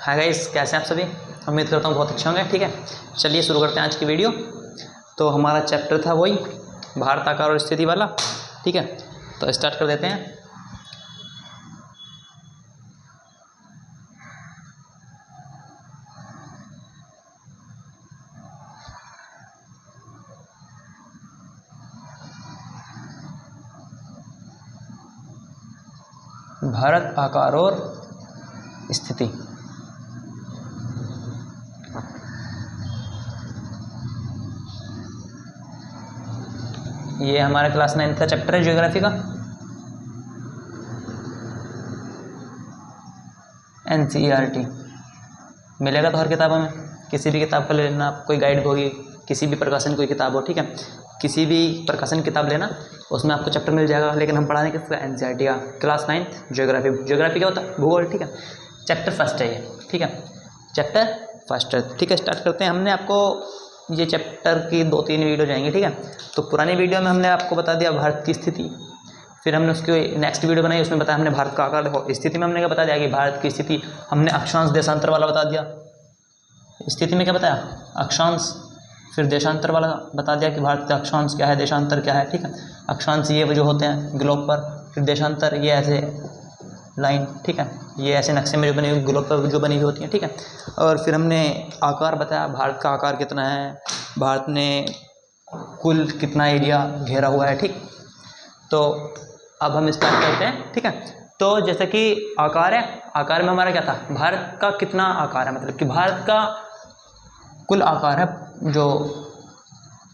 Hi guys, कैसे हैं आप सभी। उम्मीद करता हूँ बहुत अच्छे होंगे। ठीक है, चलिए शुरू करते हैं आज की वीडियो। तो हमारा चैप्टर था वही भारत आकार और स्थिति वाला। ठीक है, तो स्टार्ट कर देते हैं। भारत आकार और स्थिति। ये हमारा क्लास 9 का चैप्टर है ज्योग्राफी का, NCERT मिलेगा तो हर किताबों में। किसी भी किताब का लेना, कोई गाइड होगी, किसी भी प्रकाशन की कोई किताब हो। ठीक है, किसी भी प्रकाशन की किताब लेना, उसमें आपको चैप्टर मिल जाएगा। लेकिन हम पढ़ाने किसका, NCERT का, क्लास 9 ज्योग्राफी। ज्योग्राफी क्या होता है? भूगोल। ठीक है, चैप्टर फर्स्ट है ये। ठीक है, चैप्टर फर्स्ट है। ठीक है, स्टार्ट करते हैं। हमने आपको ये चैप्टर की 2-3 वीडियो जाएंगे। ठीक है, तो पुरानी वीडियो में हमने आपको बता दिया भारत की स्थिति, फिर हमने उसकी नेक्स्ट वीडियो बनाई, उसमें बताया हमने भारत का आकार। देखो, स्थिति में हमने क्या बता दिया कि भारत की स्थिति हमने अक्षांश देशांतर वाला बता दिया। स्थिति में क्या बताया? अक्षांश। फिर देशांतर वाला बता दिया कि भारत का अक्षांश क्या है, देशांतर क्या है। ठीक है, अक्षांश ये जो होते हैं ग्लोब पर, फिर देशांतर ये ऐसे लाइन। ठीक है, ये ऐसे नक्शे में जो बनी हुई ग्लोब पर जो बनी हुई होती है। ठीक है, और फिर हमने आकार बताया, भारत का आकार कितना है, भारत ने कुल कितना एरिया घेरा हुआ है। ठीक, तो अब हम स्टार्ट करते हैं। ठीक है, तो जैसे कि आकार है, आकार में हमारा क्या था, भारत का कितना आकार है, मतलब कि भारत का कुल आकार है जो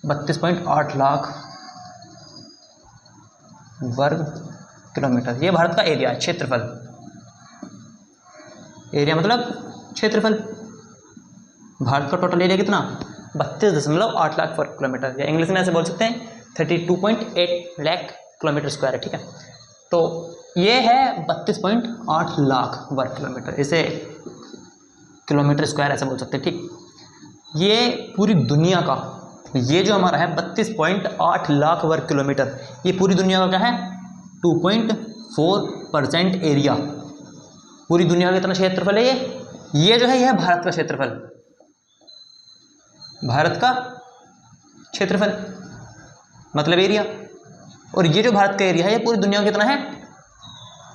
32.8 लाख वर्ग किलोमीटर। ये भारत का एरिया है, क्षेत्रफल। एरिया मतलब क्षेत्रफल। भारत का टोटल एरिया कितना? 32.8 लाख वर्ग किलोमीटर, या इंग्लिश में ऐसे बोल सकते हैं 32.8 लाख किलोमीटर स्क्वायर है। ठीक है, तो ये है 32.8 लाख वर्ग किलोमीटर, इसे किलोमीटर स्क्वायर ऐसे बोल सकते हैं। ठीक, ये पूरी दुनिया का, ये जो हमारा है 32.8 लाख वर्ग किलोमीटर, ये पूरी दुनिया का क्या है? 2.4% एरिया। पूरी दुनिया का कितना क्षेत्रफल है ये जो है, यह है भारत का क्षेत्रफल। भारत का क्षेत्रफल मतलब एरिया, और ये जो भारत का एरिया है ये पूरी दुनिया का कितना है?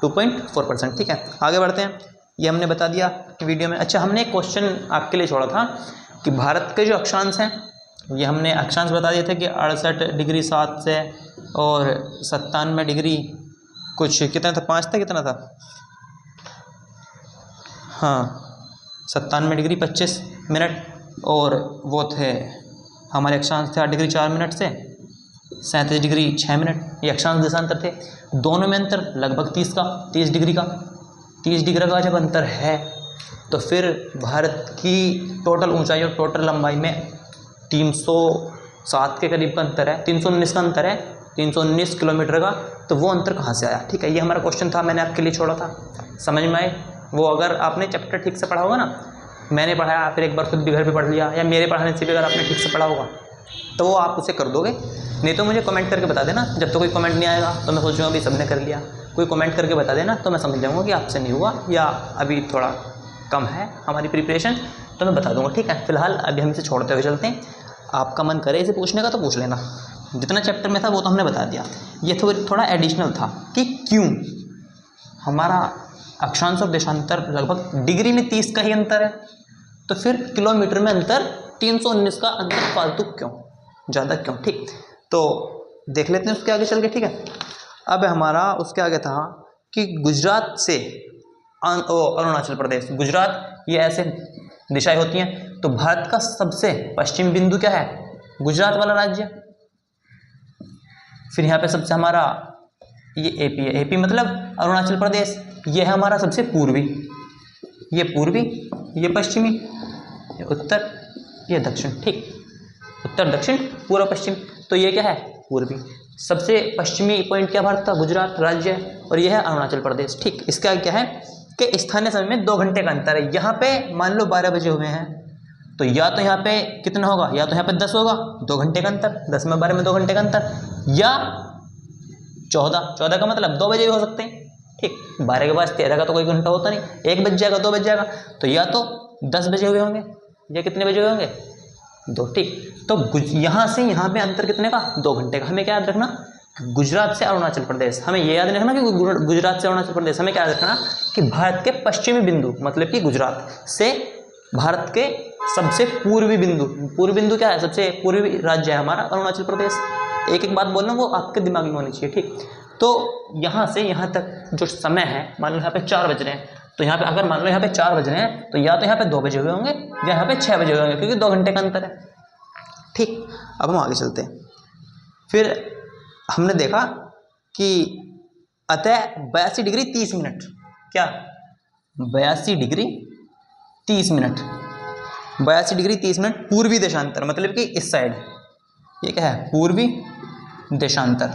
2.4%। ठीक है, आगे बढ़ते हैं। ये हमने बता दिया वीडियो में। अच्छा, हमने एक क्वेश्चन आपके लिए छोड़ा था कि भारत के जो अक्षांश हैं, ये हमने अक्षांश बता दिए थे कि 68 डिग्री 7 से और 97 डिग्री कुछ कितना था, 5 था, कितना था, हाँ 97 डिग्री 25 मिनट, और वो थे हमारे अक्षांश थे 8 डिग्री 4 मिनट से 37 डिग्री 6 मिनट। ये अक्षांश देशांतर थे। दोनों में अंतर लगभग 30 डिग्री का। 30 डिग्री का जब अंतर है तो फिर भारत की टोटल ऊंचाई और टोटल लंबाई में 307 के करीब का अंतर है, 319 का अंतर है, 319 किलोमीटर का। तो वो अंतर कहाँ से आया? ठीक है, ये हमारा क्वेश्चन था, मैंने आपके लिए छोड़ा था। समझ में आए? वो अगर आपने चैप्टर ठीक से पढ़ा होगा ना, मैंने पढ़ाया, फिर एक बार खुद भी घर पे पढ़ लिया, या मेरे पढ़ाने से भी अगर आपने ठीक से पढ़ा होगा तो वो आप उसे कर दोगे। नहीं तो मुझे कमेंट करके बता देना। जब तो कोई कमेंट नहीं आएगा तो मैं सोचूंगा अभी सबने कर लिया। कोई कमेंट करके बता देना तो मैं समझ जाऊँगा कि आपसे नहीं हुआ, या अभी थोड़ा कम है हमारी प्रिपरेशन, तो मैं बता दूंगा। ठीक है, फिलहाल अभी हम इसे छोड़ते हुए चलते हैं। आपका मन करे इसे पूछने का तो पूछ लेना। जितना चैप्टर में था वो तो हमने बता दिया। ये थोड़ा एडिशनल था कि क्यों हमारा अक्षांश और देशांतर लगभग डिग्री में 30 का ही अंतर है, तो फिर किलोमीटर में अंतर 319 का अंतर फालतू क्यों, ज़्यादा क्यों। ठीक, तो देख लेते हैं उसके आगे चल के। ठीक है, अब हमारा उसके आगे था कि गुजरात से अरुणाचल प्रदेश, गुजरात, ये ऐसे दिशाएं होती हैं। तो भारत का सबसे पश्चिम बिंदु क्या है? गुजरात वाला राज्य। फिर यहाँ पे सबसे हमारा ये AP है। AP मतलब अरुणाचल प्रदेश। ये है हमारा सबसे पूर्वी, ये पूर्वी, ये पश्चिमी, ये उत्तर, ये दक्षिण। ठीक, उत्तर दक्षिण पूर्व पश्चिम, तो ये क्या है? पूर्वी। सबसे पश्चिमी पॉइंट क्या भारत का? गुजरात राज्य है, और ये है अरुणाचल प्रदेश। ठीक, इसका क्या है कि स्थानीय समय में 2 घंटे का अंतर है। यहाँ पे मान लो 12 बजे हुए हैं, तो या तो यहाँ पे कितना होगा, या तो यहाँ पे 10 होगा, 2 घंटे का अंतर, 10 में 12 में 2 घंटे का अंतर, या 14 का मतलब 2 बजे भी हो सकते हैं। ठीक। 12 के बाद 13 का तो कोई घंटा होता नहीं, 1 बज जाएगा, 2 बज जाएगा, तो या तो 10 बजे हुए होंगे या कितने बजे हुए होंगे, 2, ठीक। तो यहाँ से यहाँ पे अंतर कितने का, 2 घंटे का। हमें क्या याद रखना, गुजरात से अरुणाचल प्रदेश, हमें ये याद रखना कि गुजरात से अरुणाचल प्रदेश, हमें क्या याद रखना कि भारत के पश्चिमी बिंदु मतलब कि गुजरात से भारत के सबसे पूर्वी बिंदु क्या है, सबसे पूर्वी राज्य है हमारा अरुणाचल प्रदेश। एक एक बात बोल रहा हूँ, वो आपके दिमाग में होनी चाहिए, ठीक। तो यहाँ से यहाँ तक जो समय है, मान लो यहाँ पे 4 बज रहे हैं, तो यहाँ पे अगर मान लो यहाँ पे 4 बज रहे हैं, तो या तो यहाँ पे 2 बजे हुए होंगे या यहाँ पे 6 बजे हुए होंगे, क्योंकि 2 घंटे का अंतर है, ठीक। अब हम आगे चलते हैं। फिर हमने देखा कि अतः 82 डिग्री 30 मिनट, क्या 82 डिग्री 30 मिनट, 82 डिग्री 30 मिनट पूर्वी देशांतर, मतलब कि इस साइड, ये क्या है, पूर्वी देशांतर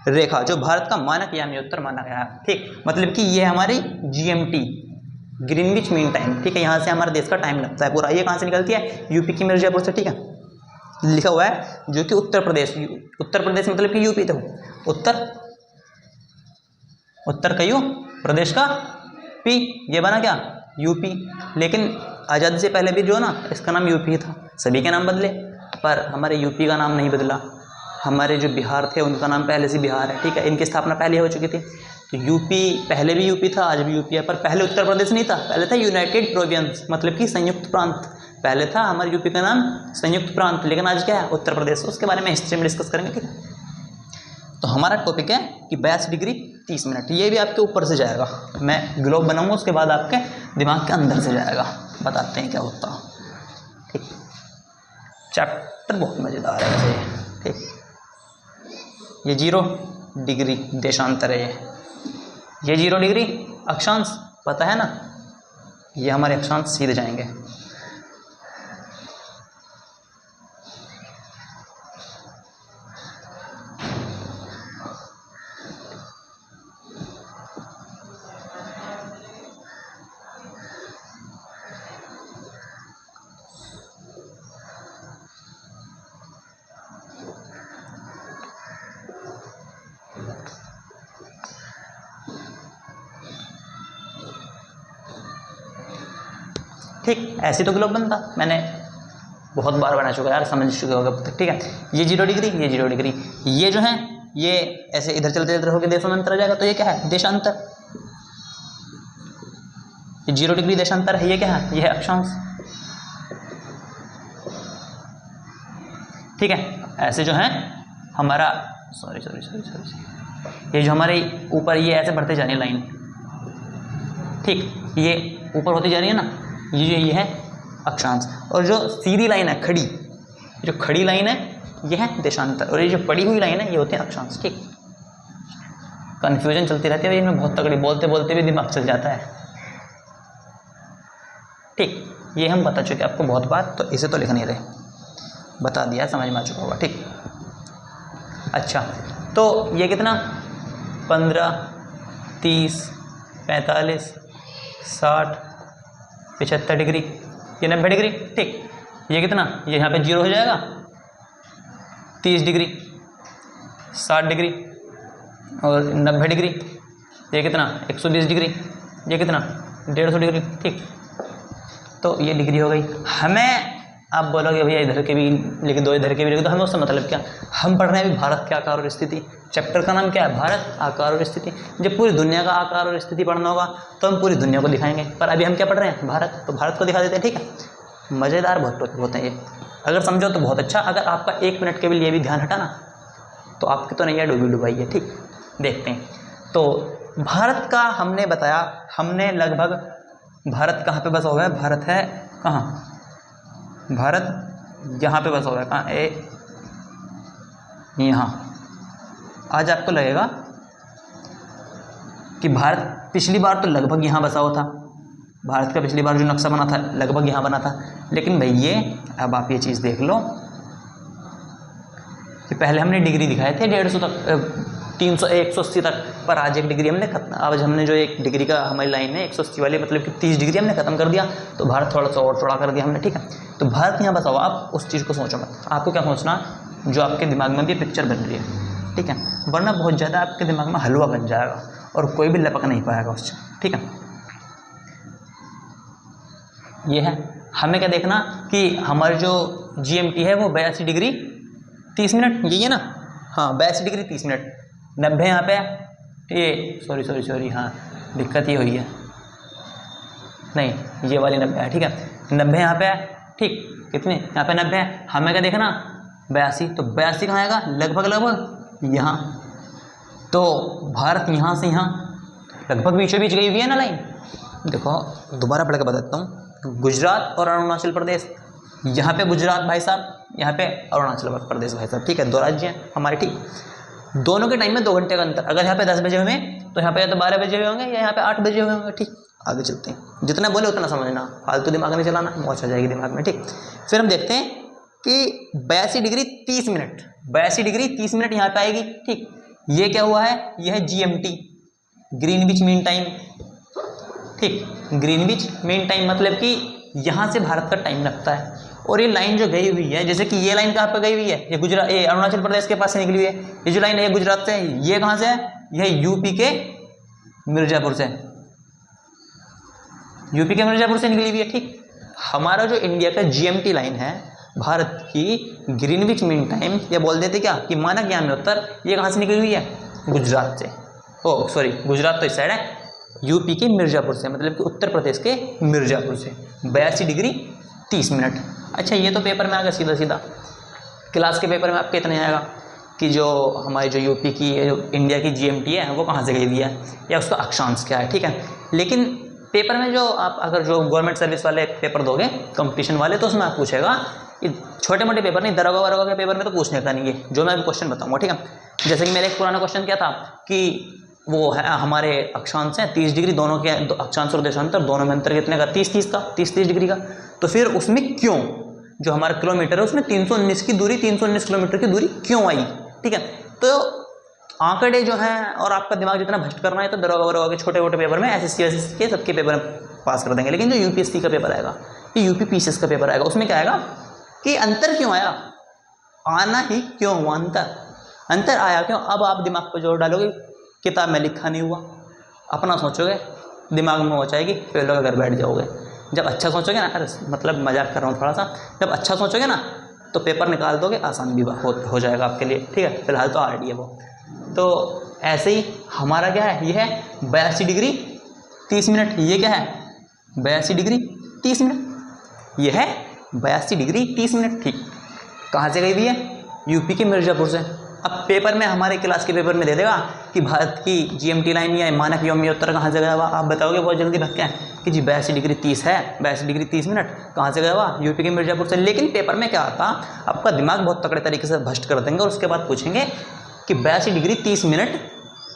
रेखा, जो भारत का मानक याम्योत्तर माना गया है, ठीक। मतलब कि ये हमारी GMT, ग्रीनविच मीन टाइम, ठीक है। यहाँ से हमारे देश का टाइम लगता है पूरा। ये कहाँ से निकलती है, यूपी की मिर्जापुर से, ठीक है, लिखा हुआ है, जो कि उत्तर प्रदेश मतलब कि यूपी, तो उत्तर का यू, प्रदेश का पी, ये बना क्या, यूपी। लेकिन आज़ादी से पहले भी जो ना, इसका नाम यूपी था, सभी के नाम बदले, पर हमारे यूपी का नाम नहीं बदला। हमारे जो बिहार थे उनका नाम पहले से बिहार है, ठीक है, इनकी स्थापना पहले हो चुकी थी। तो यूपी पहले भी यूपी था, आज भी यूपी है, पर पहले उत्तर प्रदेश नहीं था, पहले था यूनाइटेड प्रोविंस, मतलब कि संयुक्त प्रांत, पहले था हमारे यूपी का नाम संयुक्त प्रांत, लेकिन आज क्या है, उत्तर प्रदेश। उसके बारे में हिस्ट्री में डिस्कस करेंगे, ठीक है। तो हमारा टॉपिक है कि 82 डिग्री 30 मिनट, ये भी आपके ऊपर से जाएगा, मैं ग्लोब बनाऊंगा, उसके बाद आपके दिमाग के अंदर से जाएगा, बताते हैं क्या होता, ठीक। चैप्टर बहुत मज़ेदार है वैसे, ठीक। ये 0 डिग्री देशांतर है, ये 0 डिग्री अक्षांश, पता है ना, ये हमारे अक्षांश सीधे जाएंगे। ठीक, ऐसे तो ग्लोब बनता, मैंने बहुत बार बना चुका यार, समझ चुके होगा, ठीक है। ये 0 डिग्री, ये 0 डिग्री, ये जो है ये ऐसे इधर चलते चलते होकर देशों में अंतर आ जाएगा, तो ये क्या है, देशांतर। ये 0 डिग्री देशांतर है, ये क्या है, ये है अक्षांश, ठीक है। ऐसे जो है हमारा सॉरी, ये जो हमारे ऊपर ये ऐसे बढ़ते जा रही है लाइन, ठीक, ये ऊपर होती जा रही है ना, ये है अक्षांश, और जो सीधी लाइन है खड़ी, जो खड़ी लाइन है ये है देशांतर, और ये जो पड़ी हुई लाइन है ये होते हैं अक्षांश, ठीक। कन्फ्यूजन चलती रहती है इनमें बहुत तगड़ी, बोलते बोलते भी दिमाग चल जाता है, ठीक। ये हम बता चुके आपको बहुत बार, तो इसे तो लिख नहीं रहे, बता दिया, समझ में आ चुका होगा, ठीक। अच्छा, तो ये कितना, 15, 30, 45, 60, 75 डिग्री, ये 90 डिग्री, ठीक। ये कितना, ये यहाँ पे 0 हो जाएगा, 30 डिग्री, 60 डिग्री और 90 डिग्री, ये कितना, 120 डिग्री, ये कितना, 150 डिग्री, ठीक। तो ये डिग्री हो गई। हमें आप बोलोगे भैया इधर के भी लिख दो, इधर के भी लिख दो, हमें उससे मतलब क्या, हम पढ़ रहे हैं अभी भारत के आकार और स्थिति, चैप्टर का नाम क्या है, भारत आकार और स्थिति। जब पूरी दुनिया का आकार और स्थिति पढ़ना होगा तो हम पूरी दुनिया को दिखाएंगे, पर अभी हम क्या पढ़ रहे हैं, भारत, तो भारत को दिखा देते हैं, ठीक है। मज़ेदार बहुत टॉपिक होते हैं ये, अगर समझो तो बहुत अच्छा, अगर आपका 1 मिनट के लिए भी ध्यान हटा ना, तो आपकी तो नैया डूबी डुबाई है, ठीक। देखते हैं, तो भारत का हमने बताया, हमने लगभग, भारत कहाँ पे बसा हुआ है, भारत है कहाँ, भारत यहाँ पे बसा हुआ है, कहाँ, यहाँ। आज आपको लगेगा कि भारत पिछली बार तो लगभग यहाँ बसा हुआ था, भारत का पिछली बार जो नक्शा बना था लगभग यहाँ बना था, लेकिन भाई ये अब आप ये चीज़ देख लो कि पहले हमने डिग्री दिखाए थे 150 तक, 300, 180 तक, पर आज 1 डिग्री हमने आज हमने जो 1 डिग्री का हमारी लाइन है 180 वाली, मतलब कि 30 डिग्री हमने ख़त्म कर दिया, तो भारत थोड़ा सा और चौड़ा कर दिया हमने, ठीक है। तो भारत यहाँ बसा हुआ, आप उस चीज़ को सोचो मत, आपको क्या सोचना, जो आपके दिमाग में भी पिक्चर बन रही है, ठीक है। वरना बहुत ज़्यादा आपके दिमाग में हलवा बन जाएगा और कोई भी लपक नहीं पाएगा उससे, ठीक है। ये है, हमें क्या देखना कि हमारी जो GMT है वो 82 डिग्री 30 मिनट, यही है ना, हाँ 82 डिग्री 30 मिनट, 90 यहाँ पे है, ये सॉरी हाँ दिक्कत ये हुई है, नहीं ये वाली 90 है, ठीक है, 90 यहाँ पे है, ठीक, कितने यहाँ पे 90 है, हमें क्या देखना 82, तो 82 कहाँ आएगा, लगभग यहाँ, तो भारत यहाँ से यहाँ लगभग बीचों बीच गई हुई है ना लाइन। देखो दोबारा पढ़ के बताता हूँ, गुजरात और अरुणाचल प्रदेश, यहाँ पे गुजरात भाई साहब, यहाँ पे अरुणाचल प्रदेश भाई साहब, ठीक है, 2 राज्य हैं हमारे, ठीक, दोनों के टाइम में 2 घंटे का अंतर, अगर यहाँ पे 10 बजे हुए तो यहाँ पे या तो 12 बजे हुए होंगे या यहाँ पे 8 बजे हुए होंगे, ठीक। आगे चलते हैं, जितना बोले उतना समझना, फालतू दिमाग नहीं चलाना, मौज आ जाएगी दिमाग में, ठीक। फिर हम देखते हैं कि 82 डिग्री 30 मिनट, 82 डिग्री 30 मिनट यहाँ पे आएगी, ठीक। ये क्या हुआ है, यह है GMT, ग्रीनविच मीन टाइम, ठीक, ग्रीनविच मीन टाइम, मतलब कि यहाँ से भारत का टाइम लगता है। और ये लाइन जो गई हुई है, जैसे कि ये लाइन कहाँ पर गई हुई है, ये गुजरात, ये अरुणाचल प्रदेश के पास से निकली हुई है, ये जो लाइन है ये गुजरात से है, ये कहाँ से है, यह यूपी के मिर्जापुर से, यूपी के मिर्जापुर से निकली हुई है, ठीक। हमारा जो इंडिया का GMT लाइन है, भारत की ग्रीनविच मीन टाइम, ये बोल देते क्या कि मानक यामी उत्तर, ये कहाँ से निकली हुई है, गुजरात से, ओ सॉरी गुजरात तो इस साइड है, यूपी के मिर्जापुर से, मतलब कि उत्तर प्रदेश के मिर्जापुर से, 82 डिग्री 30 मिनट। अच्छा ये तो पेपर में आ गया सीधा सीधा, क्लास के पेपर में आपके इतना आएगा कि जो हमारी जो यूपी की जो इंडिया की GMT है वो कहाँ से गई हुई है या उसका अक्षांश क्या है, ठीक है। लेकिन पेपर में जो आप अगर जो गवर्नमेंट सर्विस वाले पेपर दोगे कंपटीशन वाले, तो उसमें आप पूछेगा, ये छोटे मोटे पेपर नहीं, दरोगा वरोगा के पेपर में तो पूछने का नहीं है, जो मैं अभी क्वेश्चन बताऊँगा, ठीक है। जैसे कि मेरा एक पुराना क्वेश्चन क्या था कि वो है हमारे अक्षांश हैं 30 डिग्री, दोनों के अक्षांश और देशांतर दोनों में अंतर कितने का, 30 डिग्री का, तो फिर उसमें क्यों जो हमारा किलोमीटर है उसमें 319 की दूरी, 319 किलोमीटर की दूरी क्यों आई, ठीक है। तो आंकड़े जो हैं और आपका दिमाग जितना भ्रष्ट करना है तो दरोगा वरोगा के छोटे मोटे पेपर में, SSC के सबके पेपर में पास कर देंगे, लेकिन जो UPSC का पेपर आएगा, ये UP PCS का पेपर आएगा, उसमें क्या आएगा कि अंतर क्यों आया, आना ही क्यों हुआ, अंतर आया क्यों। अब आप दिमाग पर जोर डालोगे, किताब में लिखा नहीं हुआ, अपना सोचोगे, दिमाग में हो जाएगी, फेल होकर घर बैठ जाओगे। जब अच्छा सोचोगे ना, अरे मतलब मजाक कर रहा हूँ थोड़ा सा, जब अच्छा सोचोगे ना तो पेपर निकाल दोगे, आसान भी हो जाएगा आपके लिए, ठीक है। फिलहाल तो RD है वो। तो ऐसे ही हमारा क्या है, ये है 82 डिग्री 30 मिनट, ये क्या है 82 डिग्री 30 मिनट, ये है 82 डिग्री 30 मिनट, ठीक। कहाँ से गई हुई है, यूपी के मिर्जापुर से। अब पेपर में, हमारे क्लास के पेपर में दे देगा कि भारत की GMT लाइन या मानक यामी उत्तर कहाँ से गया हुआ, आप बताओगे बहुत जल्दी भग के कि जी 82 डिग्री 30 है, 82 डिग्री 30 मिनट कहाँ से गया हुआ, यूपी के मिर्जापुर से। लेकिन पेपर में क्या आता, आपका दिमाग बहुत तगड़े तरीके से भ्रष्ट कर देंगे और उसके बाद पूछेंगे कि 82 डिग्री 30 मिनट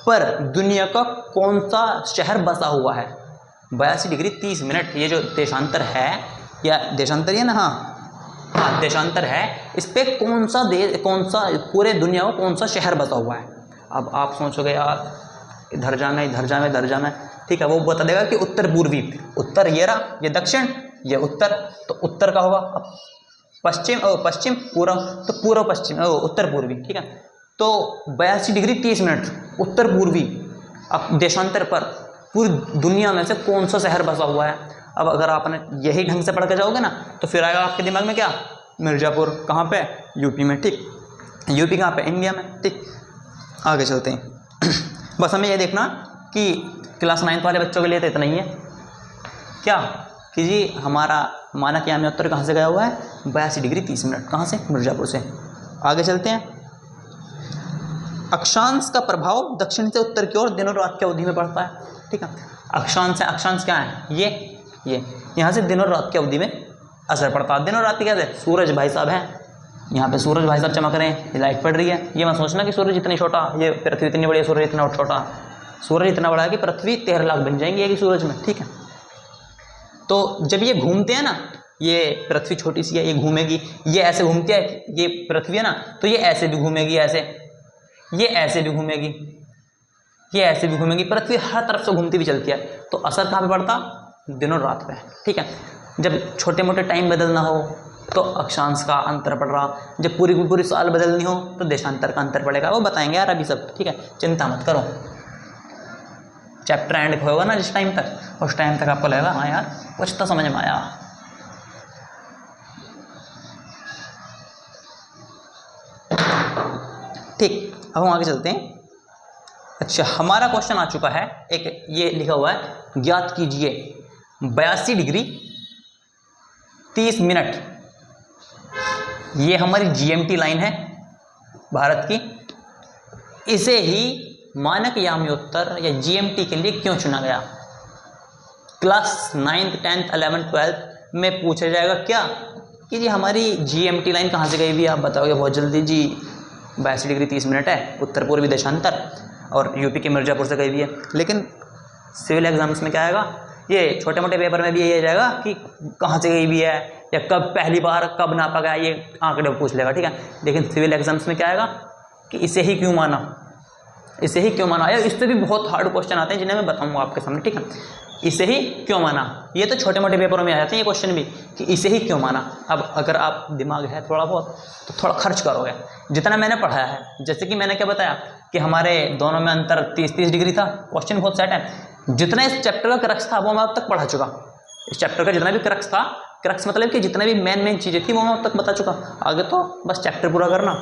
पर दुनिया का कौन सा शहर बसा हुआ है। 82 डिग्री 30 मिनट, ये जो देशांतर है, या देशांतर ही है ना, हाँ देशांतर है, इस पर कौन सा देश, कौन सा पूरे दुनिया में कौन सा शहर बसा हुआ है। अब आप सोचोगे यार इधर जाना इधर जाना इधर जाना, ठीक है, वो बता देगा कि उत्तर पूर्वी, उत्तर ये रहा, ये दक्षिण, ये उत्तर, तो उत्तर का होगा। अब पश्चिम, पश्चिम पूर्व, तो पूर्व पश्चिम, उत्तर पूर्वी, ठीक है। तो 82 डिग्री 30 मिनट उत्तर पूर्वी, अब देशांतर पर पूरी दुनिया में से कौन सा शहर बसा हुआ है। अब अगर आपने यही ढंग से पढ़ के जाओगे ना तो फिर आएगा आपके दिमाग में क्या, मिर्जापुर, कहाँ पे, यूपी में, ठीक। यूपी कहाँ पे, इंडिया में, ठीक। आगे चलते हैं। बस हमें ये देखना कि क्लास 9 वाले बच्चों के लिए तो इतना ही है क्या कि जी हमारा मानक यामी उत्तर कहाँ से गया हुआ है, 82 डिग्री 30 मिनट, कहाँ से, मिर्जापुर से। आगे चलते हैं। अक्षांश का प्रभाव दक्षिण से उत्तर की ओर दिनों रात की अवधि में पड़ता है, ठीक है। अक्षांश है, अक्षांश क्या है, ये यहाँ से दिनों रात की अवधि में असर पड़ता है। दिनों रात की कैसे, सूरज भाई साहब हैं, यहाँ पे सूरज भाई साहब चमक रहे हैं, ये लाइट पड़ रही है, ये मत सोचना कि सूरज इतनी छोटा, ये पृथ्वी इतनी बड़ी है, सूरज इतना छोटा। सूरज इतना बड़ा है कि पृथ्वी 13 लाख बन जाएंगी एक ही सूरज में, ठीक है। तो जब ये घूमते हैं ना, ये पृथ्वी छोटी सी है, ये घूमेगी, ये ऐसे घूमती है, ये पृथ्वी है ना, तो ये ऐसे भी घूमेगी, ऐसे, ये ऐसे भी घूमेगी, ये ऐसे भी घूमेगी, पृथ्वी हर तरफ से घूमती भी चलती है। तो असर कहाँ पे पड़ता, दिनों रात पे, ठीक है। जब छोटे मोटे टाइम बदलना हो तो अक्षांश का अंतर पड़ रहा। जब पूरी की पूरी साल बदलनी हो तो देशांतर का अंतर पड़ेगा, वो बताएंगे यार अभी सब, ठीक है, चिंता मत करो। चैप्टर एंड होगा ना जिस टाइम तक, उस टाइम तक आपको लगेगा हाँ यार कुछ तो समझ में आया। ठीक, अब हम आगे चलते हैं। अच्छा, हमारा क्वेश्चन आ चुका है, एक ये लिखा हुआ है, ज्ञात कीजिए 82 डिग्री 30 मिनट, ये हमारी जीएमटी लाइन है भारत की, इसे ही मानक याम्योत्तर या जीएमटी के लिए क्यों चुना गया। Class 9th 10th 11th 12th में पूछा जाएगा क्या कि जी हमारी जीएमटी लाइन कहाँ से गई हुई है, आप बताओगे बहुत जल्दी जी 82 डिग्री 30 मिनट है, उत्तर पूर्वी देशांतर, और यूपी के मिर्ज़ापुर से गई हुई है। लेकिन सिविल एग्जाम्स में क्या आएगा, ये छोटे मोटे पेपर में भी यही आ जाएगा कि कहाँ से गई हुई है या कब पहली बार कब नापा गया, ये आंकड़े पूछ लेगा, ठीक है। लेकिन सिविल एग्जाम्स में क्या आएगा कि इसे ही क्यों माना, इसे ही क्यों माना। यार इससे भी बहुत हार्ड क्वेश्चन आते हैं जिन्हें मैं बताऊंगा आपके सामने, ठीक है। इसे ही क्यों माना, ये तो छोटे मोटे पेपरों में आ जाते हैं ये क्वेश्चन भी कि इसे ही क्यों माना। अब अगर आप दिमाग है थोड़ा बहुत तो थोड़ा खर्च करोगे, जितना मैंने पढ़ाया है। जैसे कि मैंने क्या बताया कि हमारे दोनों में अंतर 30-30 डिग्री था, क्वेश्चन बहुत सेट है। जितना इस चैप्टर का क्रक्स था वो मैं अब तक पढ़ा चुका, इस चैप्टर का जितना भी क्रक्स था, क्रक्स मतलब कि जितने भी मेन चीज़ें थी वो मैं अब तक बता चुका। आगे तो बस चैप्टर पूरा करना,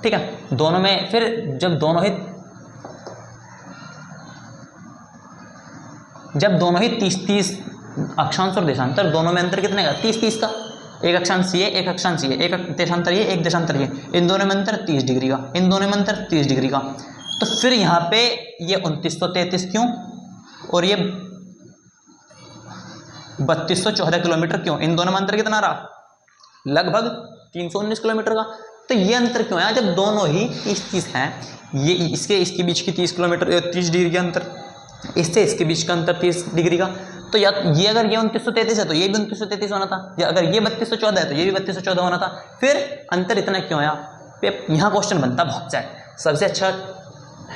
ठीक है। दोनों में फिर जब दोनों ही 30-30 अक्षांश और देशांतर, दोनों में अंतर कितने का, 30-30 का। एक अक्षांश ये, एक अक्षांश ये, एक देशांतर ये, एक देशांतर ये, इन दोनों में अंतर 30 डिग्री का, इन दोनों में अंतर 30 डिग्री का। तो फिर यहाँ पे ये 2933 क्यों और ये 3214 किलोमीटर क्यों, इन दोनों में अंतर कितना रहा, लगभग 319 किलोमीटर का। तो ये अंतर क्यों है जब दोनों ही 30-30 हैं, ये इसके बीच की 30 किलोमीटर 30 डिग्री का अंतर, इससे इसके बीच का अंतर 30 डिग्री का। तो या ये अगर ये 2933 है तो ये भी 2933 होना था, या अगर ये 3214 है तो ये भी 3214 होना था। फिर अंतर इतना क्यों आया, यहाँ क्वेश्चन बनता बहुत सेट। सबसे अच्छा है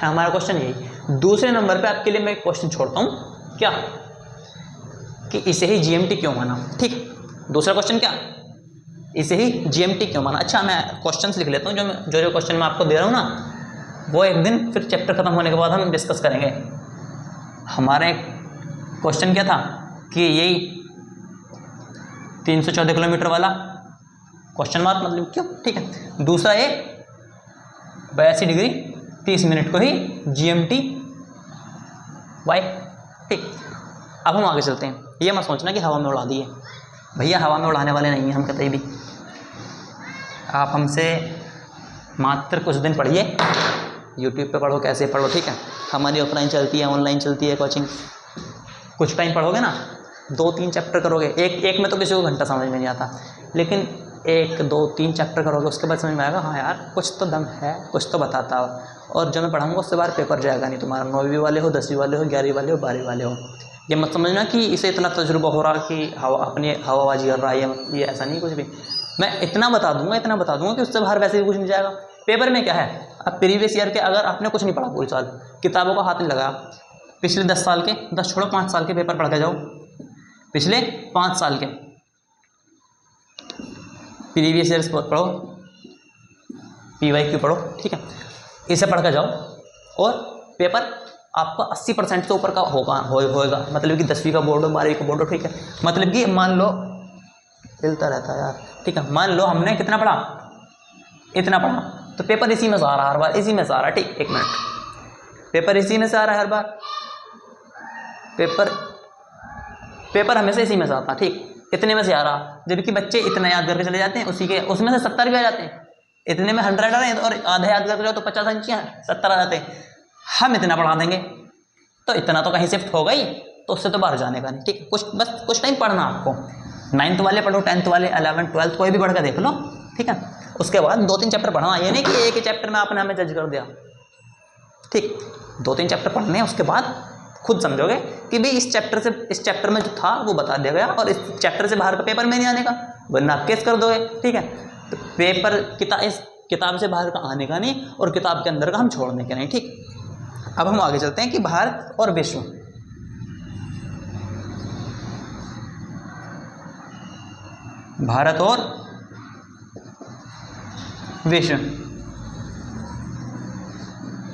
हमारा क्वेश्चन यही। दूसरे नंबर पे आपके लिए मैं क्वेश्चन छोड़ता हूँ क्या, कि इसे ही जीएमटी क्यों माना। ठीक, दूसरा क्वेश्चन क्या, इसे ही जीएमटी क्यों माना। अच्छा, मैं क्वेश्चंस लिख लेता हूँ, जो क्वेश्चन मैं आपको दे रहा हूँ ना, वो एक दिन फिर चैप्टर खत्म होने के बाद हम डिस्कस करेंगे। हमारा एक क्वेश्चन क्या था कि यही 314 किलोमीटर वाला, क्वेश्चन मार्क मतलब क्यों, ठीक है। दूसरा ये 82 डिग्री 30 मिनट को ही जीएमटी वाई, ठीक। अब हम आगे चलते हैं। ये मत सोचना कि हवा में उड़ा दिए, भैया हवा में उड़ाने वाले नहीं हैं हम कतई भी। आप हमसे मात्र कुछ दिन पढ़िए, यूट्यूब पे पढ़ो, कैसे पढ़ो, ठीक है। हमारी ऑफलाइन चलती है, ऑनलाइन चलती है कोचिंग। कुछ टाइम पढ़ोगे ना, 2-3 चैप्टर करोगे, एक में तो किसी को घंटा समझ में नहीं आता, लेकिन 1-2-3 चैप्टर करोगे उसके बाद समझ में आएगा हाँ यार कुछ तो दम है, कुछ तो बताता हो। और जो मैं पढ़ाऊँगा उससे बाहर पेपर जाएगा नहीं तुम्हारा, 9वीं वाले हो, 10वीं वाले हो, 11वीं वाले हो, 12वीं वाले हो। ये मत समझना कि इसे इतना तजुर्बा हो रहा कि अपनी हवाबाजी कर रहा है, ये ऐसा नहीं कुछ भी। मैं इतना बता दूंगा कि उससे बाहर वैसे भी कुछ नहीं जाएगा। पेपर में क्या है, अब प्रीवियस ईयर के अगर आपने कुछ नहीं पढ़ा पूरी साल, किताबों का हाथ नहीं लगाया, पिछले 10 साल के, 10 छोड़ो 5 साल के पेपर पढ़ के जाओ, पिछले 5 साल के प्रीवियस ईयर्स पढ़ो, PYQ पढ़ो, ठीक है, इसे पढ़ के जाओ और पेपर आपका 80% से ऊपर का होएगा। मतलब कि 10वीं का बोर्ड हो, 12वीं का बोर्ड हो, ठीक है। मतलब कि मान लो हिलता रहता है यार, ठीक है, मान लो हमने कितना पढ़ा, इतना पढ़ा, तो पेपर इसी में से आ रहा हर बार, इसी में से आ रहा, ठीक। 1 मिनट, पेपर इसी में से आ रहा है हर बार, पेपर हमेशा इसी में से आता, ठीक, इतने में से आ रहा। जबकि बच्चे इतना याद करके चले जाते हैं, उसमें से 70 भी आ जाते हैं, इतने में 100 आ रहे हैं और आधे याद करके जाओ तो 50 अंचियाँ 70 आ जाते हैं। हम इतना पढ़ा देंगे तो इतना तो कहीं शिफ्ट हो गई, तो उससे तो बाहर जाने का नहीं, ठीक। कुछ टाइम पढ़ना आपको, 9th वाले पढ़ो, 10th वाले, 11th 12th कोई भी पढ़ के देख लो, ठीक है। उसके बाद 2-3 चैप्टर पढ़ना, ये नहीं कि एक ही चैप्टर में आपने हमें जज कर दिया, ठीक। 2-3 चैप्टर पढ़ने हैं, उसके बाद खुद समझोगे कि भाई इस चैप्टर में जो था वो बता दिया गया और इस चैप्टर से बाहर का पेपर में नहीं आने का, वरना आप केस कर दोगे, ठीक है। तो पेपर इस किताब से बाहर का आने का नहीं और किताब के अंदर का हम छोड़ने का नहीं, ठीक। अब हम आगे चलते हैं कि भारत और विश्व, भारत और विश्व,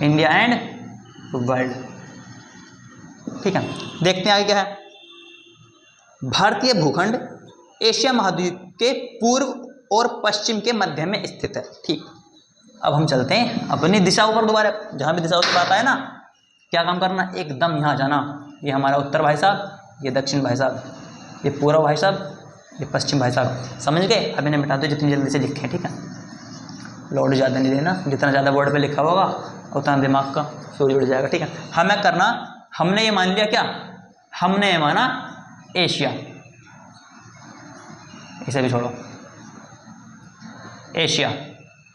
इंडिया एंड वर्ल्ड। ठीक है, देखते हैं आगे क्या है। भारतीय भूखंड एशिया महाद्वीप के पूर्व और पश्चिम के मध्य में स्थित है। ठीक, अब हम चलते हैं अपनी दिशाओं पर दोबारा। जहाँ भी दिशाओं से बात आए ना, क्या काम करना, एकदम यहाँ जाना। ये हमारा उत्तर भाई साहब, ये दक्षिण भाई साहब, ये पूर्व भाई साहब, ये पश्चिम भाई साहब। समझ गए? अब इन्हें मिटा दो जितनी जल्दी से लिखें। ठीक है, लोड ज़्यादा नहीं देना, जितना ज़्यादा बोर्ड पे लिखा होगा उतना दिमाग का फ्यूज उड़ जाएगा। ठीक है, हमें करना, हमने ये मान लिया क्या, हमने ये माना एशिया, इसे भी छोड़ो, एशिया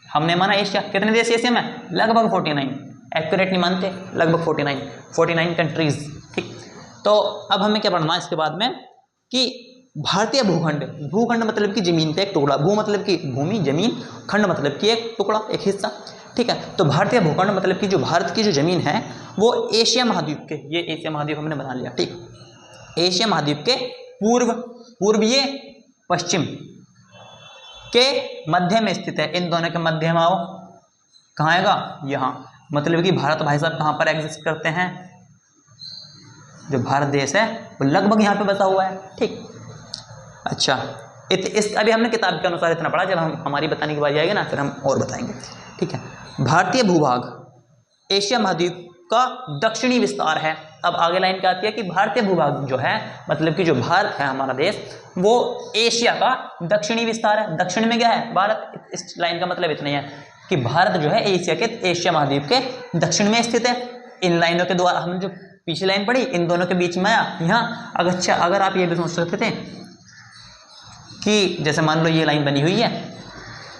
हमने माना एशिया। कितने देश एशिया में? लगभग 49, एक्यूरेट नहीं मानते, लगभग 49 कंट्रीज। ठीक, तो अब हमें क्या पढ़ना है इसके बाद में कि भारतीय भूखंड, भूखंड मतलब कि जमीन पे एक टुकड़ा, भू मतलब कि भूमि, जमीन, खंड मतलब कि एक टुकड़ा, एक हिस्सा। ठीक है, तो भारतीय भूखंड मतलब कि जो भारत की जो जमीन है वो एशिया महाद्वीप के, ये एशिया महाद्वीप हमने बना लिया। ठीक, एशिया महाद्वीप के पूर्व ये पश्चिम के मध्य में स्थित है। इन दोनों के मध्य में आओ, कहाँ आएगा, यहाँ। मतलब कि भारत भाई साहब कहाँ पर एग्जिस्ट करते हैं, जो भारत देश है वो लगभग यहाँ पे बसा हुआ है। ठीक, अच्छा, इस अभी हमने किताब के अनुसार इतना पढ़ा, जब हमारी बताने की बारी आएगी ना फिर हम और बताएंगे। ठीक है, भारतीय भूभाग एशिया महाद्वीप का दक्षिणी विस्तार है। अब आगे लाइन क्या आती है कि भारतीय भूभाग जो है मतलब कि जो भारत है हमारा देश, वो एशिया का दक्षिणी विस्तार है। दक्षिण में क्या है, भारत। इस लाइन का मतलब इतना ही है कि भारत जो है एशिया महाद्वीप के दक्षिण में स्थित है। इन लाइनों के द्वारा हम जो पीछे लाइन पढ़ी, इन दोनों के बीच में आया यहाँ। अगर आप ये भी सोच सकते थे कि जैसे मान लो ये लाइन बनी हुई है,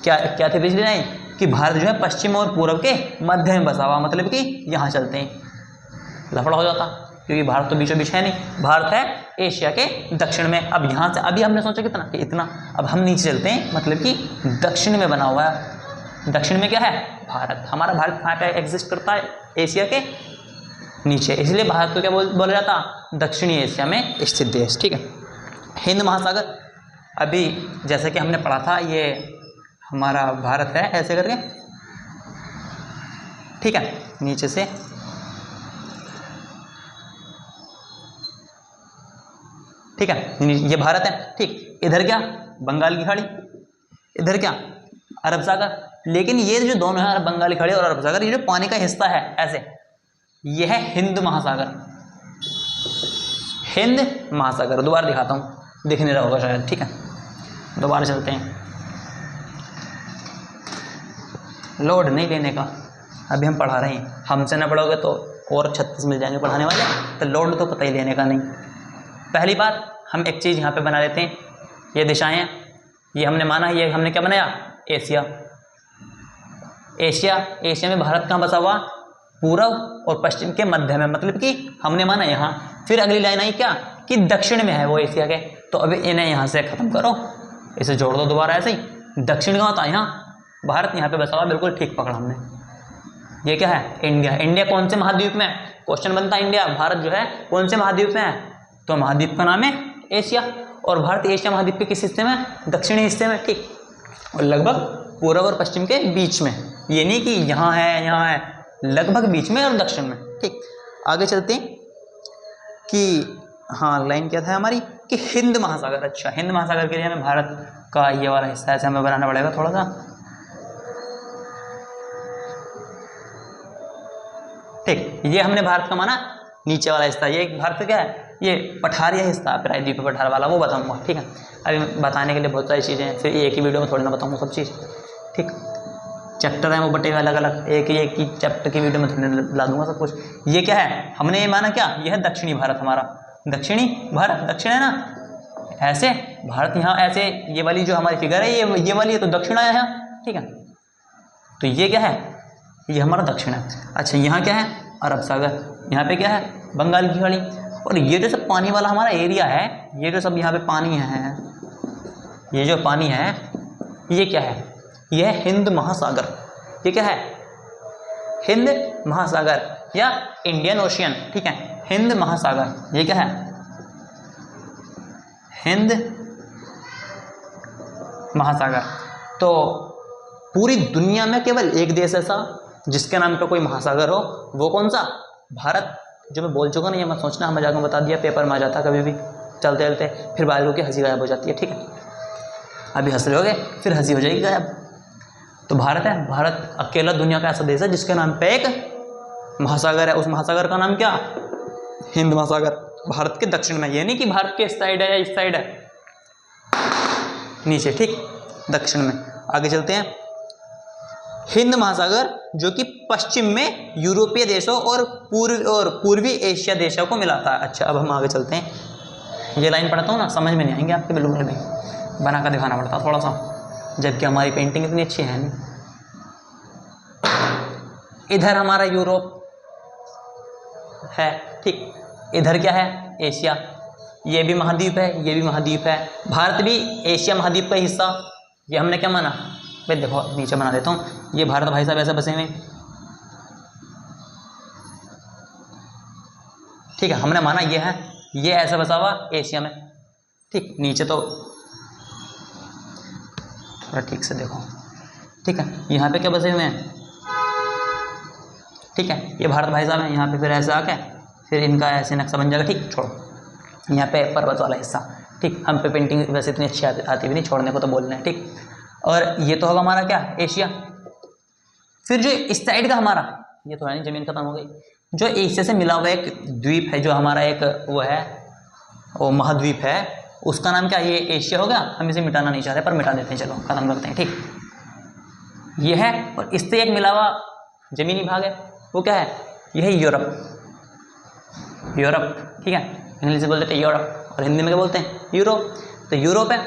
क्या थी पिछली लाइन, कि भारत जो है पश्चिम और पूर्व के मध्य में बसा हुआ, मतलब कि यहाँ चलते हैं, लफड़ा हो जाता, क्योंकि भारत तो बीचों बीच है नहीं, भारत है एशिया के दक्षिण में। अब यहाँ से अभी हमने सोचा कितना कि इतना, अब हम नीचे चलते हैं, मतलब कि दक्षिण में बना हुआ है। दक्षिण में क्या है, भारत। हमारा भारत कहाँ पे एग्जिस्ट करता है, एशिया के नीचे, इसलिए भारत को क्या बोला जाता, दक्षिणी एशिया में स्थित देश। ठीक है, हिंद महासागर, अभी जैसे कि हमने पढ़ा था, ये हमारा भारत है ऐसे करके। ठीक है, नीचे से ठीक है, ये भारत है। ठीक, इधर क्या, बंगाल की खाड़ी, इधर क्या, अरब सागर। लेकिन ये जो दोनों है, बंगाल की खाड़ी और अरब सागर, ये जो पानी का हिस्सा है ऐसे, ये है हिंद महासागर। हिंद महासागर दोबारा दिखाता हूँ, दिख नहीं रहा होगा शायद। ठीक है, दोबारा चलते हैं, लोड नहीं लेने का, अभी हम पढ़ा रहे हैं, हमसे ना पढ़ोगे तो और 36 मिल जाएंगे पढ़ाने वाले, तो लोड तो पता ही लेने का नहीं। पहली बात, हम एक चीज़ यहाँ पे बना लेते हैं, ये दिशाएं हैं, ये हमने माना, ये हमने क्या बनाया, एशिया। एशिया में भारत कहाँ बसा हुआ, पूर्व और पश्चिम के मध्य में, मतलब कि हमने माना यहाँ। फिर अगली लाइन आई क्या, कि दक्षिण में है वो एशिया के, तो अभी इन्हें यहाँ से ख़त्म करो, इसे जोड़ दो दोबारा ऐसे ही। दक्षिण कहाँ होता है, यहाँ, भारत यहाँ पे बसा हुआ, बिल्कुल ठीक पकड़ा हमने। ये क्या है, इंडिया। इंडिया कौन से महाद्वीप में है, क्वेश्चन बनता है, इंडिया भारत जो है कौन से महाद्वीप में है, तो महाद्वीप का नाम है एशिया, और भारत एशिया महाद्वीप के किस हिस्से में, दक्षिणी हिस्से में। ठीक, और लगभग पूर्व और पश्चिम के बीच में, ये नहीं कि यहाँ है, लगभग बीच में और दक्षिण में। ठीक, आगे चलते हैं कि हाँ, लाइन क्या था हमारी, कि हिंद महासागर। अच्छा, हिंद महासागर के लिए हमें भारत का ये वाला हिस्सा ऐसे हमें बनाना पड़ेगा थोड़ा सा। ठीक, ये हमने भारत का माना नीचे वाला हिस्सा, ये भारत क्या है, ये पठारिया हिस्सा, प्रायद्वीप पठार वाला, वो बताऊंगा। ठीक है, अभी बताने के लिए बहुत सारी चीज़ें हैं, फिर एक ही वीडियो में थोड़ी ना बताऊंगा सब चीज़। ठीक, चैप्टर है वो बटे हुए अलग अलग, एक ही चैप्टर की वीडियो में थोड़ी ला दूंगा सब कुछ। ये क्या है, हमने ये माना क्या, ये है दक्षिणी भारत हमारा, दक्षिणी भारत, दक्षिण है ना, ऐसे भारत यहाँ ऐसे, ये वाली जो हमारी फिगर है ये वाली है, तो दक्षिण आया है। ठीक है, तो ये क्या है, ये हमारा दक्षिण है। अच्छा, यहाँ क्या है, अरब सागर, यहाँ पे क्या है, बंगाल की खाड़ी, और ये जो सब पानी वाला हमारा एरिया है, ये जो सब यहाँ पे पानी है, ये जो पानी है, ये क्या है, ये है हिंद महासागर। ये क्या है, हिंद महासागर या इंडियन ओशियन। ठीक है, हिंद महासागर, ये क्या है, हिंद महासागर। तो पूरी दुनिया में केवल एक देश ऐसा जिसके नाम पे कोई महासागर हो, वो कौन सा? भारत। जो मैं बोल चुका ना, ये मत सोचना मजाक में बता दिया, पेपर में आ जाता कभी भी चलते चलते, फिर बाहर होकर हंसी गायब हो जाती है, ठीक है। अभी हंस रहे होगे, फिर हंसी हो जाएगी गायब। तो भारत है, भारत अकेला दुनिया का ऐसा देश है जिसके नाम पे एक महासागर है। उस महासागर का नाम क्या? हिंद महासागर। भारत के दक्षिण में, ये नहीं कि भारत के इस साइड है या इस साइड है, नीचे, ठीक, दक्षिण में। आगे चलते हैं। हिंद महासागर जो कि पश्चिम में यूरोपीय देशों और पूर्वी एशिया देशों को मिलाता है। अच्छा, अब हम आगे चलते हैं। ये लाइन पढ़ता हूँ ना, समझ में नहीं आएंगे आपके बिल्कुल भी, बना कर दिखाना पड़ता थोड़ा सा, जबकि हमारी पेंटिंग इतनी अच्छी है नहीं। इधर हमारा यूरोप है, ठीक, इधर क्या है? एशिया। ये भी महाद्वीप है, ये भी महाद्वीप है। भारत भी एशिया महाद्वीप का हिस्सा। ये हमने क्या माना भाई? देखो नीचे बना देता हूँ। ये भारत भाई साहब ऐसे बसे हुए, ठीक है, हमने माना ये है, ये ऐसा बसा हुआ एशिया में, ठीक। नीचे तो थोड़ा ठीक से देखो, ठीक है। यहाँ पे क्या बसे हुए हैं? ठीक है, ये भारत भाई साहब हैं। यहाँ पे फिर ऐसे आके फिर इनका ऐसे नक्शा बन जाएगा, ठीक। छोड़ो, यहाँ पे पर्वत वाला हिस्सा, ठीक। हम पे पेंटिंग वैसे इतनी अच्छी आती भी नहीं, छोड़ने को तो बोल रहे हैं, ठीक। और ये तो होगा हमारा क्या? एशिया। फिर जो इस साइड का हमारा, ये तो है नहीं, जमीन खत्म हो गई, जो एशिया से मिला हुआ एक द्वीप है, जो हमारा एक वो है, वो महाद्वीप है, उसका नाम क्या? ये एशिया होगा। हम इसे मिटाना नहीं चाहते, पर मिटा देते हैं, चलो खत्म करते हैं, ठीक। ये है, और इससे एक मिला हुआ जमीनी भाग है, वो क्या है? यह है यूरोप। यूरोप, ठीक है, इंग्लिश से बोल देते हैं यूरोप, और हिंदी में क्या बोलते हैं? यूरोप। तो यूरोप है,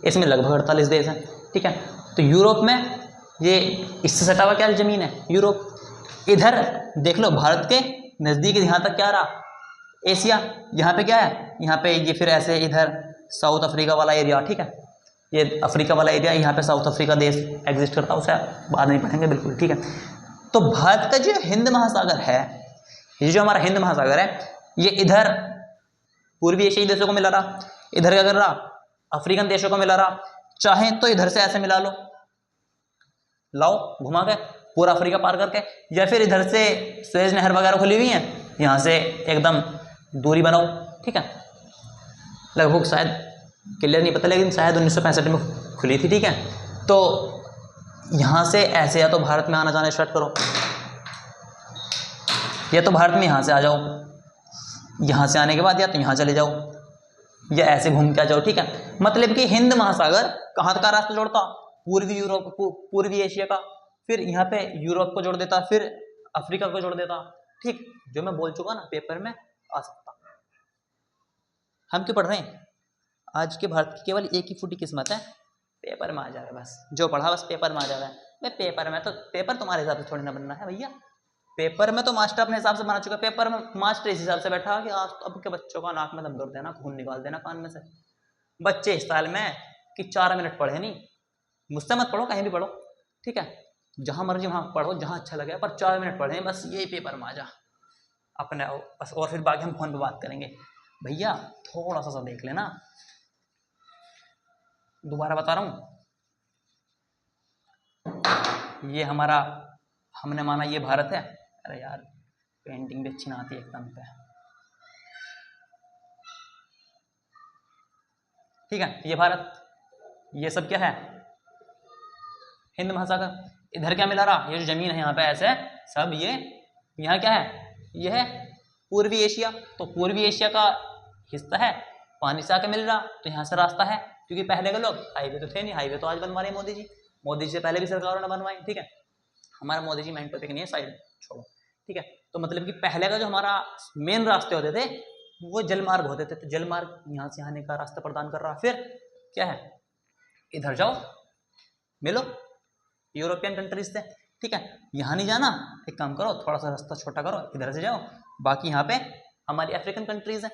इसमें लगभग 48 देश हैं, ठीक है। तो यूरोप में ये इससे सटा हुआ क्या जमीन है? यूरोप। इधर देख लो, भारत के नज़दीक यहाँ तक क्या रहा? एशिया। यहाँ पे क्या है? यहाँ पे ये फिर ऐसे इधर साउथ अफ्रीका वाला एरिया, ठीक है, ये अफ्रीका वाला एरिया, यहाँ पे साउथ अफ्रीका देश एग्जिस्ट करता है, उसे बाद में पढ़ेंगे, बिल्कुल, ठीक है। तो भारत का जो हिंद महासागर है, ये जो हमारा हिंद महासागर है, ये इधर पूर्वी एशियाई देशों को मिला रहा, इधर क्या कर रहा? अफ्रीकन देशों को मिला रहा। चाहे तो इधर से ऐसे मिला लो, लाओ घुमा के पूरा अफ्रीका पार करके, या फिर इधर से सुएज नहर वगैरह खुली हुई है, यहाँ से एकदम दूरी बनाओ, ठीक है। लगभग शायद क्लियर नहीं पता, लेकिन शायद 1965 में खुली थी, ठीक है। तो यहाँ से ऐसे या तो भारत में आना जाना स्टार्ट करो, या तो भारत में यहाँ से आ जाओ, यहाँ से आने के बाद या तो यहाँ चले जाओ, या ऐसे घूम के आ जाओ, ठीक है। मतलब कि हिंद महासागर कहाँ का रास्ता जोड़ता? पूर्वी यूरोप, पूर्वी एशिया का, फिर यहाँ पे यूरोप को जोड़ देता, फिर अफ्रीका को जोड़ देता, ठीक। जो मैं बोल चुका ना, पेपर में आ सकता। हम क्यों पढ़ रहे हैं? आज के भारत की केवल एक ही फूटी किस्मत है, पेपर में आ जाए बस, जो पढ़ा बस पेपर में आ जाए। मैं पेपर में तो, पेपर तुम्हारे हिसाब से थोड़ी ना बनना है भैया, पेपर में तो मास्टर अपने हिसाब से बना चुका है। पेपर में मास्टर इस हिसाब से बैठा कि आज अब के बच्चों का नाक में दम कर देना, खून निकाल देना कान में से। बच्चे इस साल में कि 4 मिनट पढ़े नहीं, मुझसे मत पढ़ो, कहीं भी पढ़ो, ठीक है, जहां मर्जी वहां पढ़ो, जहां अच्छा लगे, पर 4 मिनट पढ़े बस, यही पेपर में आ जा अपने बस, और फिर बाकी हम फोन पे बात करेंगे। भैया थोड़ा सा देख लेना, दोबारा बता रहा हूं, ये हमारा, हमने माना ये भारत है। अरे यार पेंटिंग भी अच्छी ना आती एकदम पे, ठीक है। ये भारत, ये सब क्या है? हिंद महासागर। इधर क्या मिला रहा? ये जो जमीन है यहाँ पे ऐसे सब, ये यहाँ क्या है? ये है पूर्वी एशिया। तो पूर्वी एशिया का हिस्सा है, पानी से आके मिल रहा, तो यहाँ से रास्ता है, क्योंकि पहले के लोग हाईवे तो थे नहीं, हाईवे तो आज बनवा रहे हैं मोदी जी, मोदी जी से पहले भी सरकारों ने बनवाए, ठीक है। हमारा मोदी जी मेन टॉपिक नहीं है, साइड छोड़ो, ठीक है। तो मतलब कि पहले का जो हमारा मेन रास्ते होते थे वो जलमार्ग होते थे, तो जलमार्ग यहाँ से आने का रास्ता प्रदान कर रहा। फिर क्या है? इधर जाओ मिलो यूरोपियन कंट्रीज से, ठीक है। यहाँ नहीं जाना, एक काम करो, थोड़ा सा रास्ता छोटा करो, इधर से जाओ, बाकी यहाँ पे हमारी अफ्रीकन कंट्रीज है।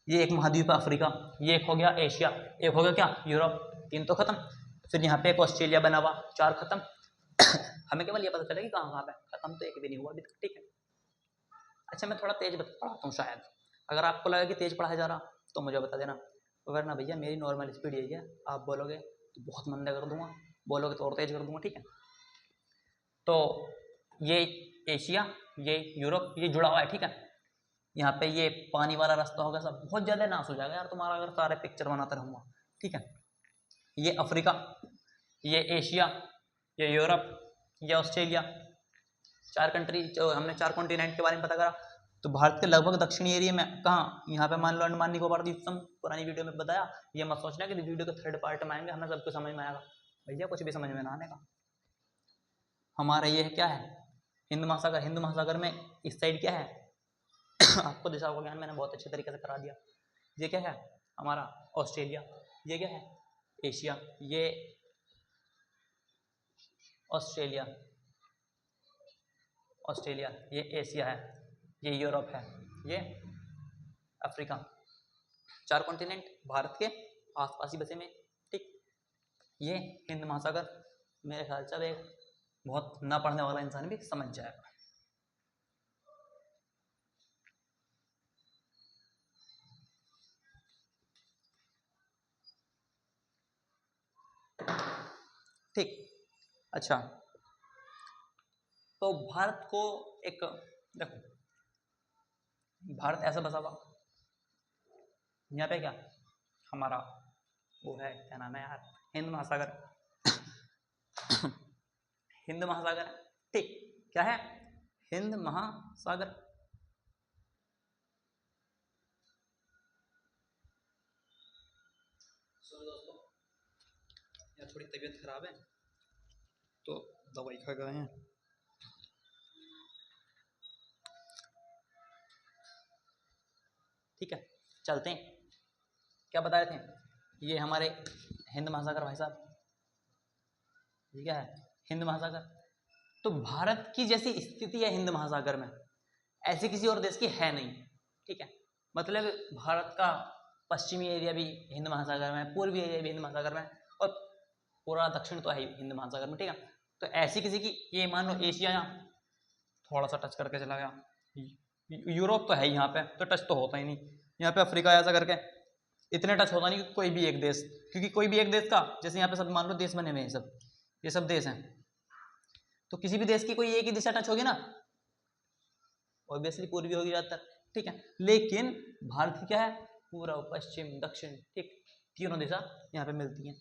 ये एक महाद्वीप है अफ्रीका, ये एक हो गया एशिया, एक हो गया क्या? यूरोप, 3 तो खत्म। फिर यहाँ पे एक ऑस्ट्रेलिया बना हुआ, 4 खत्म। हमें केवल ये पता चला कि कहाँ कहाँ पे, खत्म तो एक भी नहीं हुआ अभी तक, ठीक है। अच्छा मैं थोड़ा तेज पढ़ाता हूँ, शायद अगर आपको लगा कि तेज पढ़ाया जा रहा तो मुझे बता देना, वरना भैया मेरी नॉर्मल स्पीड यही है, आप बोलोगे तो बहुत मंदा कर दूंगा, बोलोगे तो और तेज कर दूंगा, ठीक है। तो ये एशिया, ये यूरोप, ये जुड़ा हुआ है, ठीक है। यहाँ पे ये पानी वाला रास्ता होगा, सब बहुत ज़्यादा नाश हो जाएगा यार तुम्हारा अगर सारे पिक्चर बनाता रहूँगा, ठीक है। ये अफ्रीका, ये एशिया, ये यूरोप, ये ऑस्ट्रेलिया, 4 कंट्री जो हमने 4 कॉन्टिनेंट के बारे में पता करा। तो भारत के लगभग दक्षिणी एरिया में कहाँ, यहाँ पे मान लो अंडमान निकोबार द्वीप समूह, पुरानी वीडियो में बताया। ये मत सोचना कि वीडियो के थर्ड पार्ट में आएंगे हमें सब कुछ समझ में आएगा, भैया कुछ भी समझ में ना आने का। हमारा ये क्या है, हिंद महासागर। हिंद महासागर में इस साइड क्या है आपको दिशा का ज्ञान मैंने बहुत अच्छे तरीके से करा दिया। ये क्या है हमारा ऑस्ट्रेलिया, ये क्या है एशिया, ये ऑस्ट्रेलिया, ऑस्ट्रेलिया, ये एशिया है, ये यूरोप है, ये अफ्रीका। 4 कॉन्टिनेंट भारत के आसपास ही बसे में, ठीक। ये हिंद महासागर मेरे ख्याल से अब एक बहुत ना पढ़ने वाला इंसान भी समझ जाएगा। ठीक, अच्छा तो भारत को एक देखो, भारत ऐसा बसा हुआ, यहाँ पे क्या हमारा वो है, क्या नाम है यार, हिंद महासागर हिंद महासागर, ठीक। क्या है हिंद महासागर। दोस्तों यार थोड़ी तबीयत खराब है तो दवाई खा गए हैं। ठीक है चलते हैं, क्या बता रहे थे, ये हमारे हिंद महासागर भाई साहब, ये क्या है हिंद महासागर। तो भारत की जैसी स्थिति है हिंद महासागर में, ऐसी किसी और देश की है नहीं, ठीक है। मतलब भारत का पश्चिमी एरिया भी हिंद महासागर में, पूर्वी एरिया भी हिंद महासागर में, और पूरा दक्षिण तो है ही हिंद महासागर में, ठीक है। तो ऐसी किसी की, ये मान लो एशिया यहाँ थोड़ा सा टच करके चला गया, यूरोप तो है यहाँ पे तो टच तो होता ही नहीं, यहाँ पे अफ्रीका ऐसा करके इतने टच होता नहीं कोई भी एक देश, क्योंकि कोई भी एक देश का, जैसे यहाँ पे सब मान लो देश बने हुए हैं सब, ये सब देश हैं, तो किसी भी देश की कोई एक ही दिशा टच होगी ना, ऑब्वियसली पूर्वी होगी ज़्यादातर, ठीक है। लेकिन भारत की क्या है पूर्व पश्चिम दक्षिण, ठीक, तीनों दिशा यहाँ पे मिलती हैं।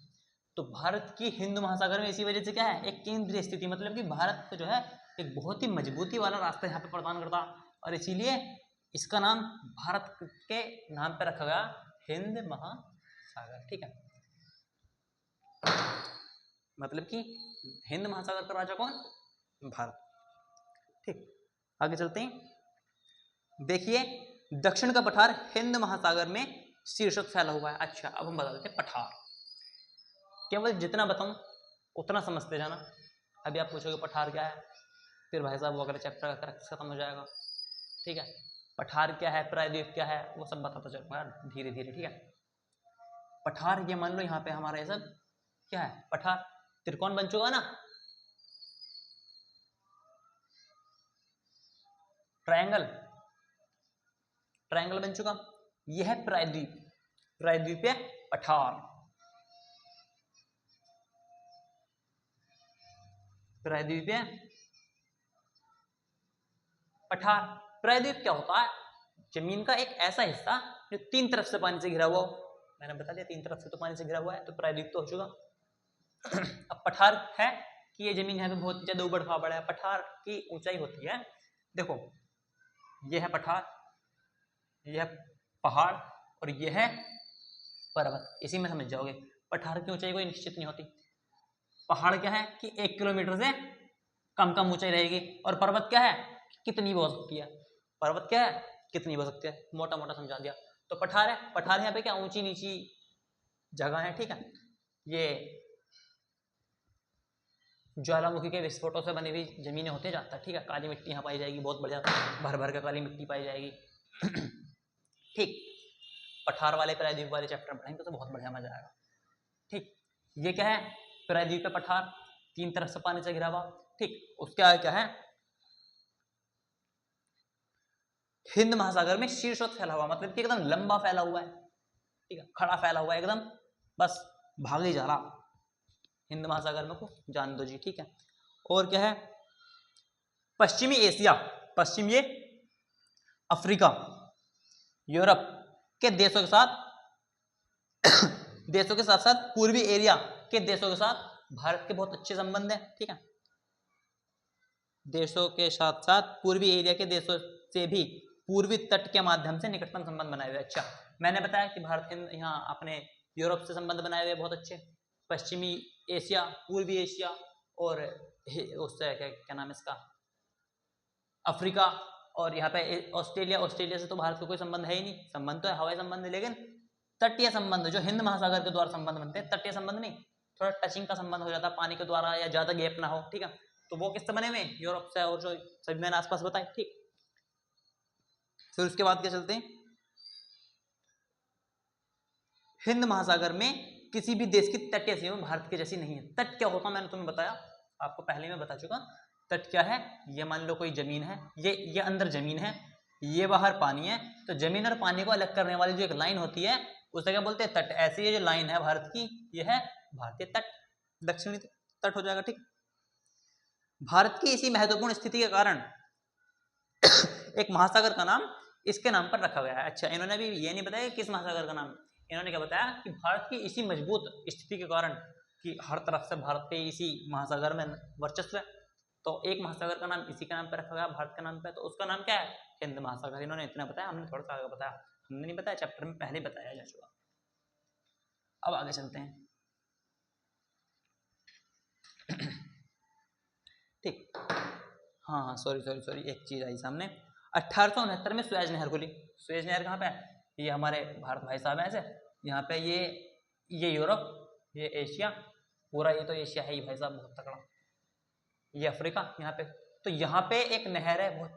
तो भारत की हिंद महासागर में इसी वजह से क्या है एक केंद्रीय स्थिति, मतलब कि भारत को जो है एक बहुत ही मजबूती वाला रास्ता यहाँ पे प्रदान करता, और इसीलिए इसका नाम भारत के नाम पे रखा गया हिंद महासागर, ठीक है। मतलब कि हिंद महासागर का राजा कौन, भारत, ठीक। आगे चलते हैं, देखिए दक्षिण का पठार हिंद महासागर में शीर्षक फैला हुआ है। अच्छा अब हम बता देते हैं पठार, केवल जितना बताऊं उतना समझते जाना। अभी आप पूछोगे पठार क्या है, फिर भाई साहब वो अगले चैप्टर का खत्म हो जाएगा, ठीक है। पठार क्या है, प्रायद्वीप क्या है, वो सब बताता चलूंगा धीरे धीरे, ठीक है। पठार ये मान लो यहाँ पे हमारा ये सब क्या है, पठार त्रिकोण बन चुका ना, ट्रायंगल, ट्रायंगल बन चुका, यह है प्रायद्वीप, प्रायद्वीप है पठार, प्रायद्वीप है पठार। प्रायद्वीप क्या होता है, जमीन का एक ऐसा हिस्सा जो 3 तरफ से पानी से घिरा हुआ हो, मैंने बता दिया 3 तरफ से तो पानी से घिरा हुआ है, तो प्रायद्वीप तो हो चुका। अब पठार है कि ये जमीन यहाँ पे बहुत ज्यादा उबड़ खाबड़ है, पठार की ऊंचाई होती है, देखो ये है पठार, ये है पहाड़ और ये है पर्वत, इसी में समझ जाओगे। पठार की ऊंचाई कोई निश्चित नहीं होती, पहाड़ क्या है कि 1 किलोमीटर से कम कम ऊंचाई रहेगी, और पर्वत क्या है कितनी भी हो सकती है, पर्वत क्या है कितनी भी हो सकती है, मोटा मोटा समझा दिया। तो पठार है, पठार यहाँ पे क्या ऊंची नीची जगह है, ठीक है। ये ज्वालामुखी के विस्फोटों से बनी हुई जमीनें होते जाता है, ठीक है। काली मिट्टी यहाँ पाई जाएगी, बहुत बढ़िया भर भर के काली मिट्टी पाई जाएगी, ठीक। पठार वाले प्रायद्वीप वाले चैप्टर पढ़ेंगे तो बहुत बढ़िया मजा आएगा, ठीक। ये क्या है प्रायद्वीप पे पठार, 3 तरफ से पानी से घिरा हुआ, ठीक। उसके आगे क्या है हिंद महासागर में शीर्षोत फैला हुआ, मतलब कि एकदम लंबा फैला हुआ है, ठीक है, खड़ा फैला हुआ है एकदम, बस भाग ही जा रहा हिंद महासागर में को जान दो जी, ठीक है। और क्या है पश्चिमी एशिया, पश्चिमी अफ्रीका, यूरोप के देशों के साथ देशों के साथ साथ पूर्वी एरिया के देशों के साथ भारत के बहुत अच्छे संबंध हैं। ठीक है, देशों के साथ साथ पूर्वी एरिया के देशों से भी पूर्वी तट के माध्यम से निकटतम संबंध बनाए हुए। अच्छा, मैंने बताया कि भारत यहाँ अपने यूरोप से संबंध बनाए हुए बहुत अच्छे, पश्चिमी एशिया, पूर्वी एशिया और उससे क्या नाम है इसका, अफ्रीका, और यहाँ पे ऑस्ट्रेलिया। ऑस्ट्रेलिया से तो भारत का कोई संबंध है ही नहीं, संबंध तो है हवाई संबंध, लेकिन तटीय संबंध जो हिंद महासागर के द्वारा संबंध बनते हैं, तटीय संबंध नहीं, थोड़ा टचिंग का संबंध हो जाता है पानी के द्वारा या ज्यादा गैप ना हो। ठीक है, तो वो किससे बने हुए, यूरोप से, और जो सभी मैंने आसपास बताए। ठीक, फिर उसके बाद क्या चलते हैं, हिंद महासागर में किसी भी देश की तटीय सीमा भारत के जैसी नहीं है। तट क्या होता मैंने तुम्हें बताया, आपको पहले मैं बता चुका। तट क्या है, ये मान लो कोई जमीन है, ये अंदर जमीन है, ये बाहर पानी है, तो जमीन और पानी को अलग करने वाली जो एक लाइन होती है उसे क्या बोलते हैं, तट। ऐसी ये जो लाइन है भारत की, ये है भारतीय तट, दक्षिणी तट हो जाएगा। ठीक, भारत की इसी महत्वपूर्ण स्थिति के कारण एक महासागर का नाम इसके नाम पर रखा गया है। अच्छा, इन्होंने भी ये नहीं बताया किस महासागर का नाम, इन्होंने क्या बताया कि भारत की इसी मजबूत स्थिति के कारण कि हर तरफ से भारत के इसी महासागर में वर्चस्व है, तो एक महासागर का नाम इसी के नाम पर रखा गया भारत के नाम पे, तो उसका नाम क्या है, हिंद महासागर। इन्होंने इतना बताया, हमने थोड़ा सा आगे बताया, हमने नहीं बताया, चैप्टर में पहले बताया जा चुका। अब आगे चलते हैं। ठीक, हाँ, सॉरी, एक चीज आई सामने। 1869 में सुएज नहर खुली। सुएज नहर कहाँ पे है, ये हमारे भारत भाई साहब हैं ऐसे, यहाँ पे ये यूरोप, ये एशिया, पूरा ये तो एशिया है ही भाई साहब, बहुत तगड़ा, ये अफ्रीका यहाँ पे। तो यहाँ पे एक नहर है बहुत,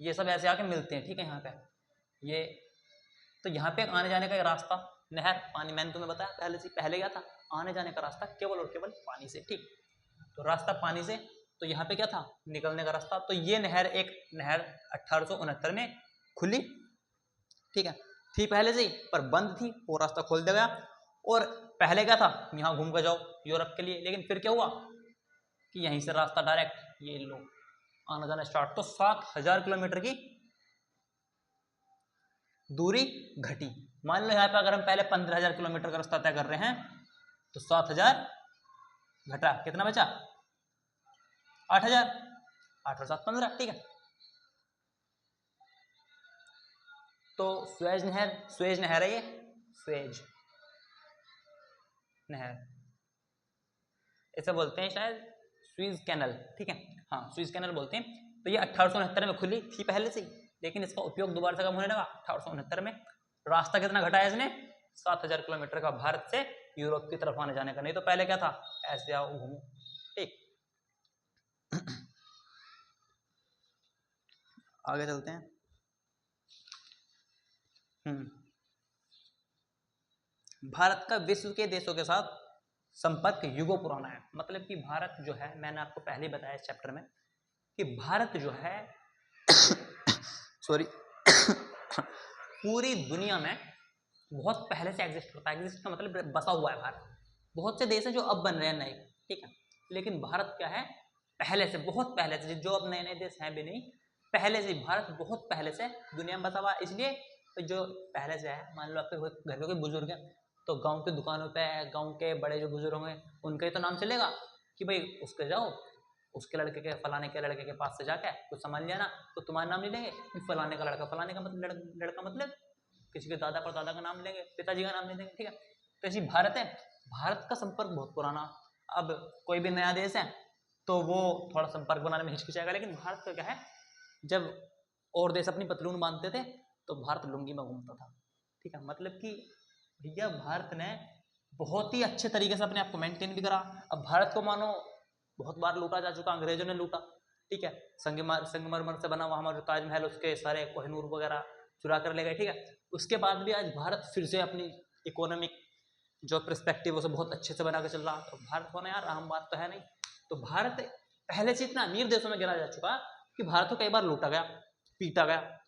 ये सब ऐसे आके मिलते हैं। ठीक है, यहाँ पे ये, तो यहाँ पे आने जाने का एक रास्ता, नहर, पानी, मैंने तुम्हें बताया पहले क्या था, आने जाने का रास्ता केवल और केवल पानी से। ठीक, तो रास्ता पानी से, तो यहाँ पे क्या था, निकलने का रास्ता। तो ये नहर 1869 में खुली। ठीक है, थी पहले से ही पर बंद थी, वो रास्ता खोल दिया गया। और पहले क्या था, यहाँ घूम कर जाओ यूरोप के लिए, लेकिन फिर क्या हुआ कि यहीं से रास्ता डायरेक्ट ये लोग आना जाना स्टार्ट। तो 7000 किलोमीटर की दूरी घटी। मान लो यहाँ पे अगर हम पहले 15000 किलोमीटर का रास्ता तय कर रहे हैं, तो 7000 घटा, कितना बचा, 8000, 8 और 7 15। ठीक है, तो सुएज नहर है ये, सुएज नहर इसे बोलते हैं शायद स्वीज कैनल। ठीक है, हाँ, स्वीज कैनल बोलते हैं। तो ये 1869 में खुली थी पहले से ही, लेकिन इसका उपयोग दोबारा से कम होने लगा 1869 में। रास्ता कितना घटाया इसने, 7000 किलोमीटर का, भारत से यूरोप की तरफ आने जाने का। नहीं तो पहले क्या था, ऐसे आओ घूमो। ठीक, आगे चलते हैं। भारत का विश्व के देशों के साथ संपर्क युगों पुराना है। मतलब कि भारत जो है, मैंने आपको पहले ही बताया इस चैप्टर में कि भारत जो है सॉरी पूरी दुनिया में बहुत पहले से एग्जिस्ट करता है। एग्जिस्ट का मतलब बसा हुआ है भारत। बहुत से देश हैं जो अब बन रहे हैं नए, ठीक है, लेकिन भारत क्या है, पहले से, बहुत पहले से, जो अब नए नए देश हैं भी नहीं, पहले से भारत बहुत पहले से दुनिया में बसा हुआ। इसलिए तो जो पहले से है, मान लो आपके घर के कोई बुजुर्ग हैं, तो गांव की दुकानों पे, गांव के बड़े जो बुजुर्ग होंगे, उनका ही तो नाम चलेगा कि भाई उसके जाओ, उसके लड़के के, फलाने के लड़के के पास से जाके कुछ सामान लिया ना, तो तुम्हारा नाम नहीं लेंगे, फलाने का लड़का, फलाने का मतलब लड़का, मतलब किसी के दादा परदादा का नाम लेंगे, पिताजी का नाम नहीं लेंगे। ठीक है, तो ऐसी भारत है, भारत का संपर्क बहुत पुराना। अब कोई भी नया देश है तो वो थोड़ा संपर्क बनाने में हिचकिचाएगा, लेकिन भारत का क्या है, जब और देश अपनी पतलून बांधते थे तो भारत लुंगी में घूमता था। ठीक है, मतलब कि भैया भारत ने बहुत ही अच्छे तरीके से अपने आप को मेंटेन भी करा। अब भारत को मानो बहुत बार लूटा जा चुका, अंग्रेजों ने लूटा, ठीक है, संगमरमर से बना हुआ हमारा जो ताजमहल, उसके सारे कोहिनूर वगैरह चुरा कर ले गए। ठीक है, उसके बाद भी आज भारत फिर से अपनी इकोनॉमिक जो पर्सपेक्टिव उसे बहुत अच्छे से बना के चल रहा। तो भारत को ना यार अहम बात तो है नहीं। तो भारत पहले से इतना अमीर देशों में गिना जा चुका कि भारत को कई बार लूटा गया, पीटा गया।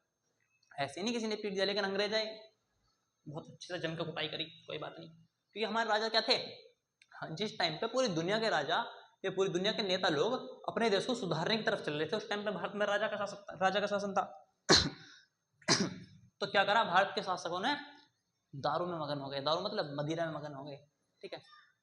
ऐसे नहीं किसी ने पीट दिया, लेकिन अंग्रेज आए, बहुत अच्छे से जम के कुटाई करी, कोई बात नहीं, क्योंकि हमारे राजा क्या थे, जिस टाइम पे पूरी दुनिया के राजा ये पूरी दुनिया के नेता लोग अपने देश को सुधारने की तरफ चल रहे थे। उस टाइम पे भारत में राजा का शासन था। तो क्या करा, भारत के शासकों ने दारू में मगन हो गए, दारू मतलब मदिरा में मगन हो गए, ठीक है,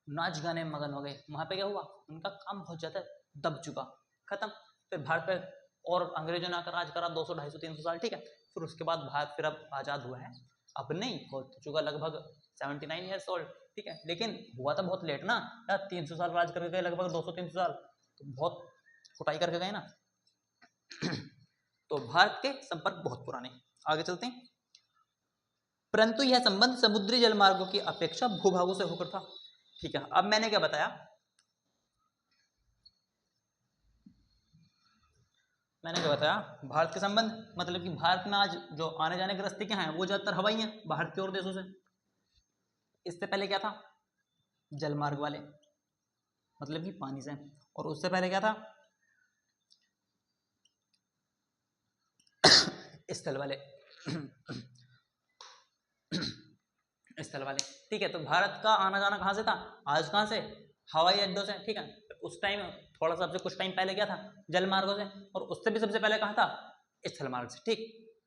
नाच गाने में मगन हो गए। वहां पे क्या हुआ, उनका काम बहुत ज्यादा दब चुका, खत्म। फिर भारत पे और अंग्रेजों ने आकर राज करा 200, 250, 300 साल, ठीक है। फिर उसके बाद भारत फिर अब आजाद हुआ है, अब नहीं हो चुका लगभग 79 ईयर्स ओल्ड, ठीक है। लेकिन हुआ तो बहुत लेट ना यार, 300 साल राज करके गए, लगभग 200-300 साल, तो बहुत कुटाई करके गए ना। तो भारत के संपर्क बहुत पुराने। आगे चलते हैं। परंतु यह संबंध समुद्री जलमार्गों की अपेक्षा भूभागों से होकर था, ठीक है। अब मैंने क्या बताया, भारत के संबंध मतलब कि भारत में आज जो आने जाने के रास्ते क्या हैं, वो ज्यादातर हवाई हैं भारत के और देशों से। इससे पहले क्या था, जलमार्ग वाले, मतलब कि पानी से। और उससे पहले क्या था, स्थल वाले। स्थल वाले, ठीक है। तो भारत का आना जाना कहाँ से था, आज कहाँ से, हवाई अड्डों से, ठीक है। उस टाइम थोड़ा सा कुछ टाइम पहले क्या था, जल मार्गों से। और उससे भी सबसे पहले कहाँ था, स्थल मार्ग से, ठीक।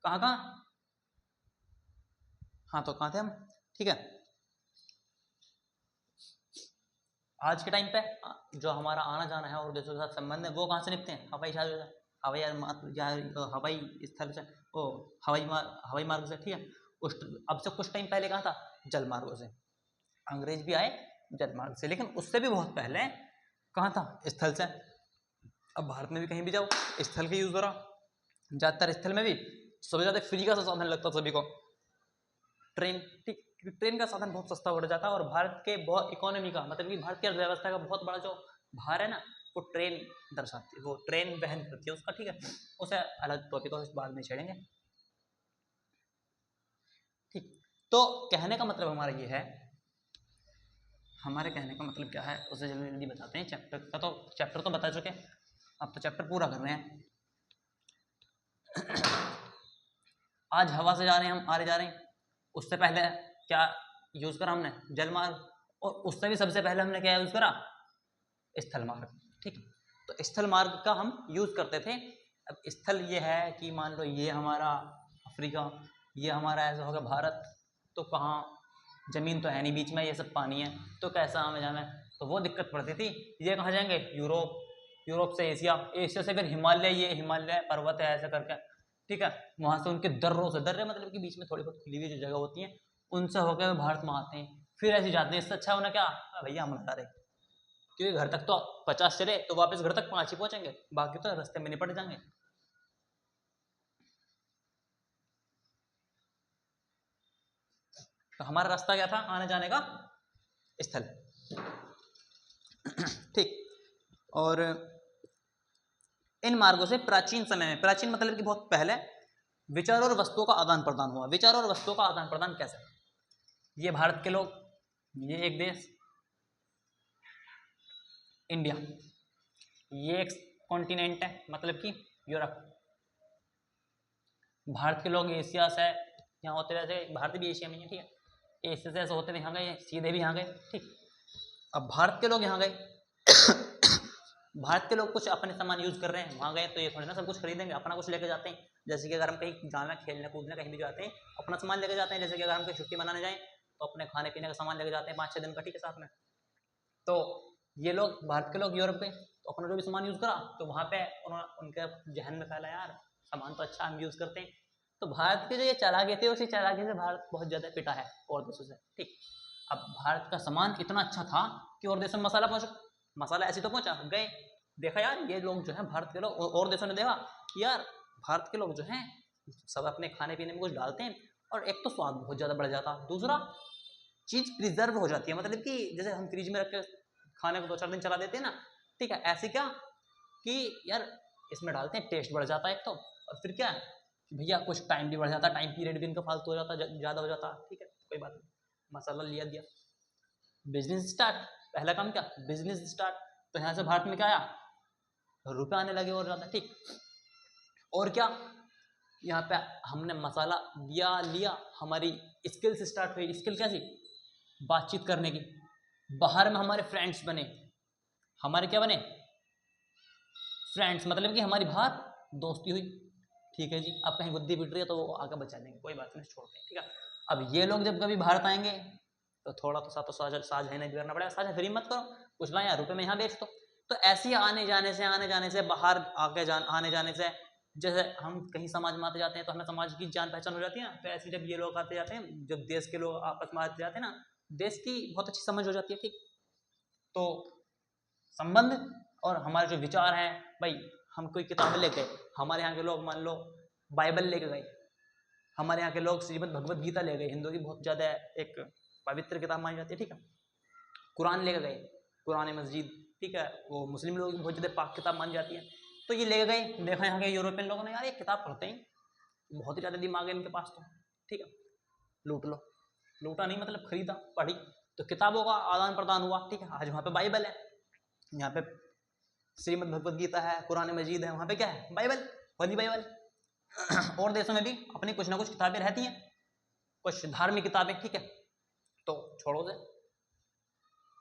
कहाँ कहाँ, हाँ तो कहाँ थे हम, ठीक है। आज के टाइम पे जो हमारा आना जाना है और देशों के साथ संबंध है, वो कहाँ से निपटते हैं, हवाई जहाज से, हवाई स्थल से, वो हवाई मार्ग से, ठीक है। उस अब से कुछ टाइम पहले कहाँ था, जल मार्गों से। अंग्रेज भी आए जल मार्ग से, लेकिन उससे भी बहुत पहले कहाँ था, स्थल से। अब भारत में भी कहीं भी जाओ स्थल का यूज हो रहा, ज्यादातर स्थल में भी सबसे ज्यादा फ्री का साधन लगता सभी को, ट्रेन, ठीक। ट्रेन का साधन बहुत सस्ता बढ़ जाता है। और भारत के बहुत इकोनॉमी का मतलब कि भारत की अर्थव्यवस्था का बहुत बड़ा जो भार है ना, वो ट्रेन दर्शाती है, वो ट्रेन वहन करती है उसका, ठीक है। उसे अलग टॉपिक को बाद में छेड़ेंगे, ठीक। तो कहने का मतलब हमारा ये है, हमारे कहने का मतलब क्या है उसे जल्दी जल्दी बताते हैं। चैप्टर तो बता चुके, अब तो चैप्टर पूरा कर रहे हैं। आज हवा से जा रहे हैं हम, आगे जा रहे हैं। उससे पहले क्या यूज करा हमने, जल मार्ग। और उससे भी सबसे पहले हमने क्या यूज करा, स्थल मार्ग, ठीक। तो स्थल मार्ग का हम यूज करते थे। अब स्थल ये है कि मान लो ये हमारा अफ्रीका, ये हमारा ऐसा होगा भारत, तो कहाँ जमीन तो है नहीं बीच में, ये सब पानी है, तो कैसा हमें जाना है, तो वो दिक्कत पड़ती थी। ये कहाँ जाएंगे, यूरोप, यूरोप से एशिया, एशिया से फिर हिमालय, ये हिमालय पर्वत है ऐसा करके, ठीक है। वहां से उनके दर्रों से, दर्रे मतलब कि बीच में थोड़ी बहुत खुली हुई जो जगह होती है, उनसे होकर भारत में आते हैं, फिर ऐसे जाते हैं। इससे अच्छा होना क्या, भैया हम लगा रहे, क्योंकि घर तक तो 50 चले तो वापस घर तक 5 ही पहुंचेंगे, बाकी तो रास्ते में निपट जाएंगे। तो हमारा रास्ता क्या था आने जाने का, स्थल, ठीक। और इन मार्गों से प्राचीन समय में, प्राचीन मतलब कि बहुत पहले, विचारों और वस्तुओं का आदान प्रदान हुआ। विचारों और वस्तुओं का आदान प्रदान कैसे, ये भारत के लोग, ये एक देश इंडिया, ये एक कॉन्टिनेंट है मतलब कि यूरोप, भारत के लोग एशिया से यहाँ होते रहते, भारत भी एशिया में है, ठीक है। एशिया से ऐसे होते यहाँ गए, सीधे भी यहाँ गए, ठीक। अब भारत के लोग यहाँ गए, भारत के लोग कुछ अपने सामान यूज कर रहे हैं, वहाँ गए तो ये थोड़ी ना सब कुछ खरीदेंगे, अपना कुछ लेके जाते हैं। जैसे कि अगर हम कहीं जाना, खेलने कूदने कहीं भी जाते हैं, अपना सामान लेके जाते हैं। जैसे कि अगर हम कहीं छुट्टी मनाने जाएं तो अपने खाने पीने का सामान लेके जाते हैं 5-6 दिन का, ठीक है, साथ में। तो ये लोग, भारत के लोग यूरोप गए तो अपना जो भी सामान यूज करा, तो वहाँ पे उनके जहन में फैला, यार सामान तो अच्छा हम यूज करते हैं। तो भारत के जो ये चालाकी थे, उसी चालाकी से भारत बहुत ज्यादा पिटा है और देशों से, ठीक। अब भारत का सामान इतना अच्छा था कि और देशों में मसाला पहुंचा, मसाला ऐसे तो पहुंचा, गए देखा यार ये लोग जो है भारत के लोग, और देशों ने देखा कि यार भारत के लोग जो हैं सब अपने खाने पीने में कुछ डालते हैं, और एक तो स्वाद बहुत ज़्यादा बढ़ जाता, दूसरा चीज़ प्रिजर्व हो जाती है, मतलब कि जैसे हम फ्रिज में रख के खाने को 2-4 दिन चला देते हैं ना, ठीक है, ऐसे क्या कि यार इसमें डालते हैं, टेस्ट बढ़ जाता है एक तो, और फिर क्या है भैया कुछ टाइम भी बढ़ जाता है, टाइम पीरियड भी इनका फालतू हो जाता, ज़्यादा हो जाता, ठीक है, कोई बात नहीं, मसाला लिया दिया, बिजनेस स्टार्ट, पहला काम क्या, बिजनेस स्टार्ट। तो यहाँ से भारत में क्या आया, रुपए आने लगे और ज़्यादा, ठीक। और क्या, यहाँ पे हमने मसाला लिया, हमारी स्किल्स स्टार्ट हुई। स्किल क्या थी, बातचीत करने की, बाहर में हमारे फ्रेंड्स बने, हमारे क्या बने, फ्रेंड्स, मतलब कि हमारी बाहर दोस्ती हुई। ठीक है जी, अब कहीं गुद्दी पिट रही है तो वो आकर बचा देंगे, कोई बात नहीं, छोड़ते हैं। ठीक है, अब ये लोग जब कभी भारत आएंगे तो थोड़ा तो साझ है नहीं करना पड़ेगा। साझा फ्री मत करो, कुछ ला यहाँ रुपये में यहाँ बेच दो। तो ऐसे ही आने जाने से बाहर आने जाने से, जैसे हम कहीं समाज में आते जाते हैं तो हमें समाज की जान पहचान हो जाती है ना, तो ऐसे जब ये लोग आते जाते हैं, जब देश के लोग आपस में आते जाते हैं ना, देश की बहुत अच्छी समझ हो जाती है। ठीक, तो संबंध और हमारे जो विचार हैं भाई, हम कोई किताब लेके, हमारे यहाँ के लोग मान लो बाइबल लेके गए, हमारे यहाँ के लोग श्रीमद् भगवत गीता ले गए, हिंदू की बहुत ज़्यादा एक पवित्र किताब मानी जाती है। ठीक है, कुरान लेके गए, कुरान मस्जिद, ठीक है, वो मुस्लिम लोगों की बहुत ज़्यादा पाक किताब मानी जाती है। तो ये लेके गए, देखा यहाँ के यूरोपियन लोगों ने, यार ये किताब पढ़ते हैं, बहुत ही ज़्यादा दिमाग है इनके पास तो, ठीक है, लूट लो। लूटा नहीं मतलब खरीदा, पढ़ी, तो किताबों का आदान प्रदान हुआ। ठीक है, आज वहाँ पे बाइबल है, यहाँ पे श्रीमद् भगवत गीता है, कुरान मजीद है, वहाँ पे क्या है, बाइबल, होली बाइबल। और देशों में भी अपनी कुछ ना कुछ किताबें रहती हैं, कुछ धार्मिक किताबें। ठीक है, तो छोड़ो से।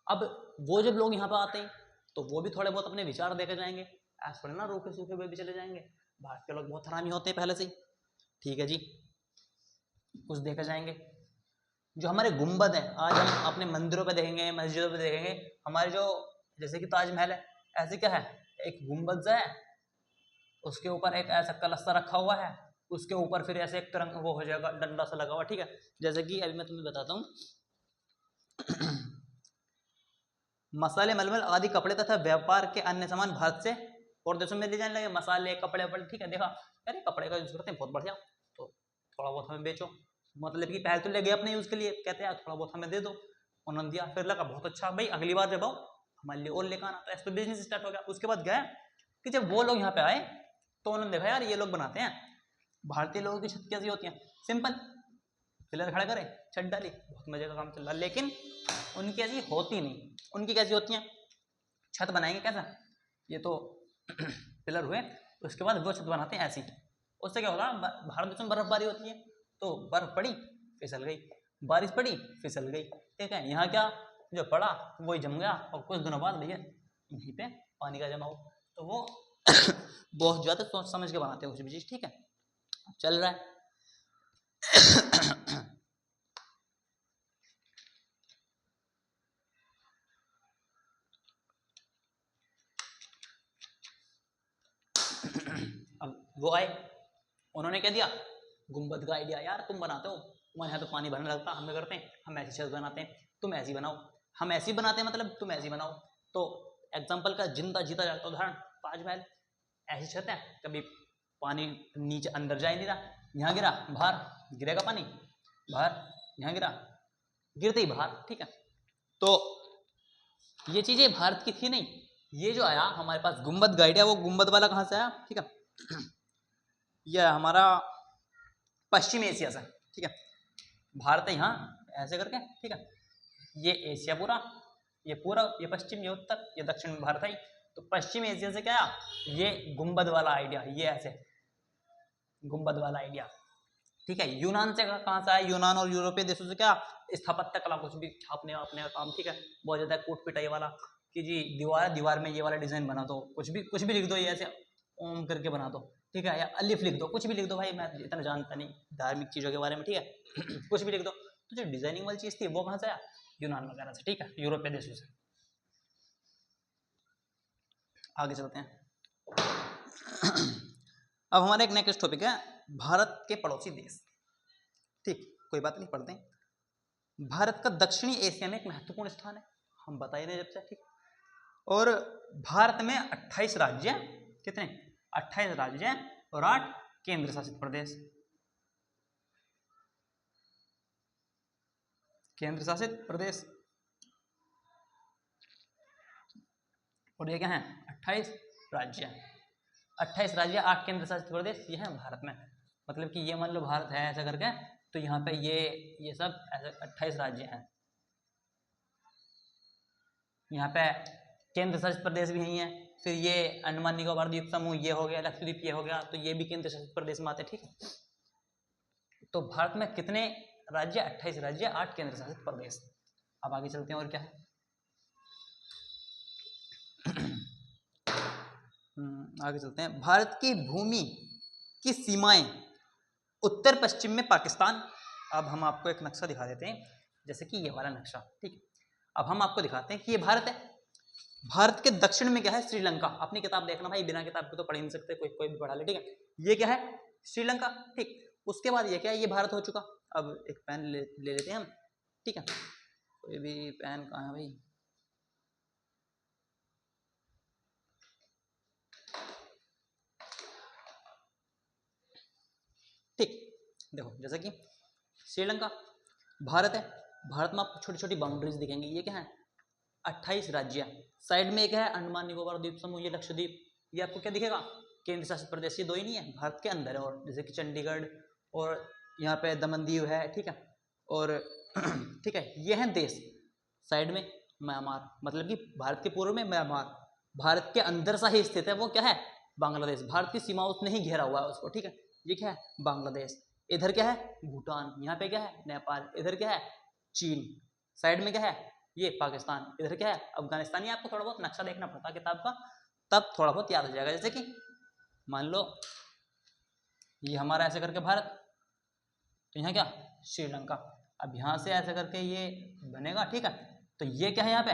अब वो जब लोग यहाँ पे आते हैं तो वो भी थोड़े बहुत अपने विचार देकर जाएंगे, ऐसा थोड़े ना रूखे सूखे हुए भी चले जाएंगे। भारत के लोग बहुत हरामी होते हैं पहले से ही। ठीक है जी, कुछ देखे जाएंगे। जो हमारे गुंबद हैं, आज हम अपने मंदिरों पे देखेंगे, मस्जिदों पे देखेंगे, हमारे जो जैसे कि ताजमहल है, ऐसे क्या है, एक गुंबद सा है, उसके ऊपर एक ऐसा कलश सा रखा हुआ है, उसके ऊपर फिर ऐसे एक तरंग वो हो जाएगा, डंडा सा लगा हुआ। ठीक है, जैसे कि अभी मैं तुम्हें बताता हूँ मसाले, मलमल आदि कपड़े तथा व्यापार के अन्य सामान भारत से और देशों में ले जाने लगे, मसाले कपड़े वपड़े। ठीक है, देखा अरे कपड़े का यूज करते हैं, बहुत बढ़िया, तो थोड़ा बहुत हमें बेचो, मतलब कि पहले तो ले गए अपने यूज के लिए, कहते हैं थोड़ा बहुत हमें दे दो, उन्होंने दिया, फिर लगा बहुत अच्छा भाई, अगली बार जब आओ हमारे लिए और लेकर आना, तो ऐसे तो बिजनेस स्टार्ट हो गया। उसके बाद गया कि जब वो लोग यहाँ पे आए तो उन्होंने देखा यार ये लोग बनाते हैं, भारतीय लोगों की छत कैसी होती है, सिंपल, पिलर खड़ा करे, छत डाली, बहुत मजे का काम चल रहा, लेकिन उनकी ऐसी होती नहीं। उनकी कैसी होती हैं, छत बनाएंगे कैसा, ये तो पिलर हुए, उसके बाद वो छत बनाते हैं ऐसी, उससे क्या होगा, भारत देश में बर्फबारी होती है, तो बर्फ पड़ी फिसल गई, बारिश पड़ी फिसल गई। ठीक है, यहाँ क्या, जो पड़ा वही जम गया, और कुछ दिनों बाद भैया यहीं पे पानी का जमा हो, तो वो बहुत ज़्यादा सोच समझ के बनाते हैं कुछ भी चीज़। ठीक है, चल रहा है। अब वो आए, उन्होंने क्या दिया, गुंबद का आइडिया, यार तुम बनाते हो, तुम्हारे यहाँ तो पानी भरने लगता, हम क्या करते हैं, हम ऐसी छत बनाते हैं, तुम ऐसी बनाओ, हम ऐसी बनाते हैं, मतलब तुम ऐसी बनाओ। तो एग्जाम्पल का जिंदा जीता जाता उदाहरण, ताजमहल, ऐसी छत है, कभी पानी नीचे अंदर जा ही नहीं रहा, यहाँ गिरा बाहर गिरेगा पानी, बाहर, यहाँ गिरा गिरते ही बाहर। ठीक है, तो ये चीज़ें भारत की थी नहीं, ये जो आया हमारे पास गुंबद का आइडिया, वो गुंबद वाला कहाँ से आया, ठीक है, यह हमारा पश्चिम एशिया से। ठीक है, भारत है यहाँ ऐसे करके, ठीक है, ये एशिया पूरा, ये पूरब, ये पश्चिम, ये उत्तर, ये दक्षिण में भारत है। तो पश्चिम एशिया से क्या, ये गुंबद वाला आइडिया, ये ऐसे गुंबद वाला आइडिया। ठीक है, यूनान से कहाँ से आया, यूनान और यूरोपीय देशों से क्या, स्थापत्य कला, कुछ भी छापने अपने का काम। ठीक है, बहुत ज़्यादा कूट पिटाई वाला, कि जी दीवार में ये वाला डिज़ाइन बना दो, कुछ भी लिख दो, ये ऐसे ओम करके बना दो। ठीक है, या अलिफ लिख दो, कुछ भी लिख दो भाई, मैं इतना जानता नहीं धार्मिक चीज़ों के बारे में। ठीक है कुछ भी लिख दो। तो जो डिजाइनिंग वाली चीज़ थी वो कहाँ से आया, यूनान वगैरह से। ठीक है, यूरोपीय देशों से। आगे चलते हैं। अब हमारा एक नेक्स्ट टॉपिक है, भारत के पड़ोसी देश। ठीक, कोई बात नहीं, पढ़ते हैं। भारत का दक्षिणी एशिया में एक महत्वपूर्ण स्थान है, हम बता ही रहे जब से। ठीक, और भारत में 28 राज्य, कितने, 28 राज्य और 8 केंद्र शासित प्रदेश। केंद्र शासित प्रदेश, और ये क्या है, 28 राज्य, 28 राज्य, 8 केंद्र शासित प्रदेश, ये है भारत में। मतलब कि ये मान लो भारत है ऐसा करके, तो यहाँ पे ये सब ऐसे 28 राज्य हैं। यहाँ पे केंद्र शासित प्रदेश भी यही है। फिर ये अंडमान निकोबार द्वीप समूह ये हो गया, लक्षद्वीप ये हो गया, तो ये भी केंद्र शासित प्रदेश में आते हैं। ठीक है, तो भारत में कितने राज्य, 28 राज्य, 8 केंद्र शासित प्रदेश। अब आगे चलते हैं, और क्या है। आगे चलते हैं। भारत की भूमि की सीमाएं उत्तर पश्चिम में पाकिस्तान। अब हम आपको एक नक्शा दिखा देते हैं, जैसे कि ये वाला नक्शा, ठीक है। अब हम आपको दिखाते हैं कि ये भारत है। भारत के दक्षिण में क्या है? श्रीलंका। अपनी किताब देखना भाई, बिना किताब के तो पढ़ ही नहीं सकते, कोई भी पढ़ा ले, ठीक है। ये क्या है? श्रीलंका, ठीक। उसके बाद ये क्या है? ये भारत हो चुका। अब एक पेन ले लेते हैं हम, ठीक है। कोई भी पेन कहाँ है भाई? ठीक, देखो जैसे कि श्रीलंका भारत है। भारत में आपको छोटी छोटी बाउंड्रीज दिखेंगी। ये क्या है? 28 राज्य। साइड में एक है अंडमान निकोबार द्वीप समूह, ये लक्षद्वीप। ये आपको क्या दिखेगा? केंद्र शासित प्रदेश। ये दो ही नहीं है, भारत के अंदर है। और जैसे कि चंडीगढ़ और यहाँ पे दमन दीव है, ठीक है। और ठीक है, ये है देश। साइड में म्यांमार, मतलब कि भारत के पूर्व में म्यांमार, भारत के अंदर सा ही स्थित है। वो क्या है? बांग्लादेश। भारत की सीमा उसने ही घेरा हुआ है उसको, ठीक है। ये क्या है? बांग्लादेश। इधर क्या है? भूटान। यहाँ पे क्या है? नेपाल। इधर क्या है? चीन। साइड में क्या है? ये पाकिस्तान। इधर क्या है? अफगानिस्तान। ये आपको थोड़ा बहुत नक्शा देखना पड़ता है किताब का, तब थोड़ा बहुत याद हो जाएगा। जैसे कि मान लो ये हमारा ऐसे करके भारत, तो यहाँ क्या? श्रीलंका। अब यहाँ से ऐसे करके ये बनेगा, ठीक है। तो ये क्या है? यहाँ पे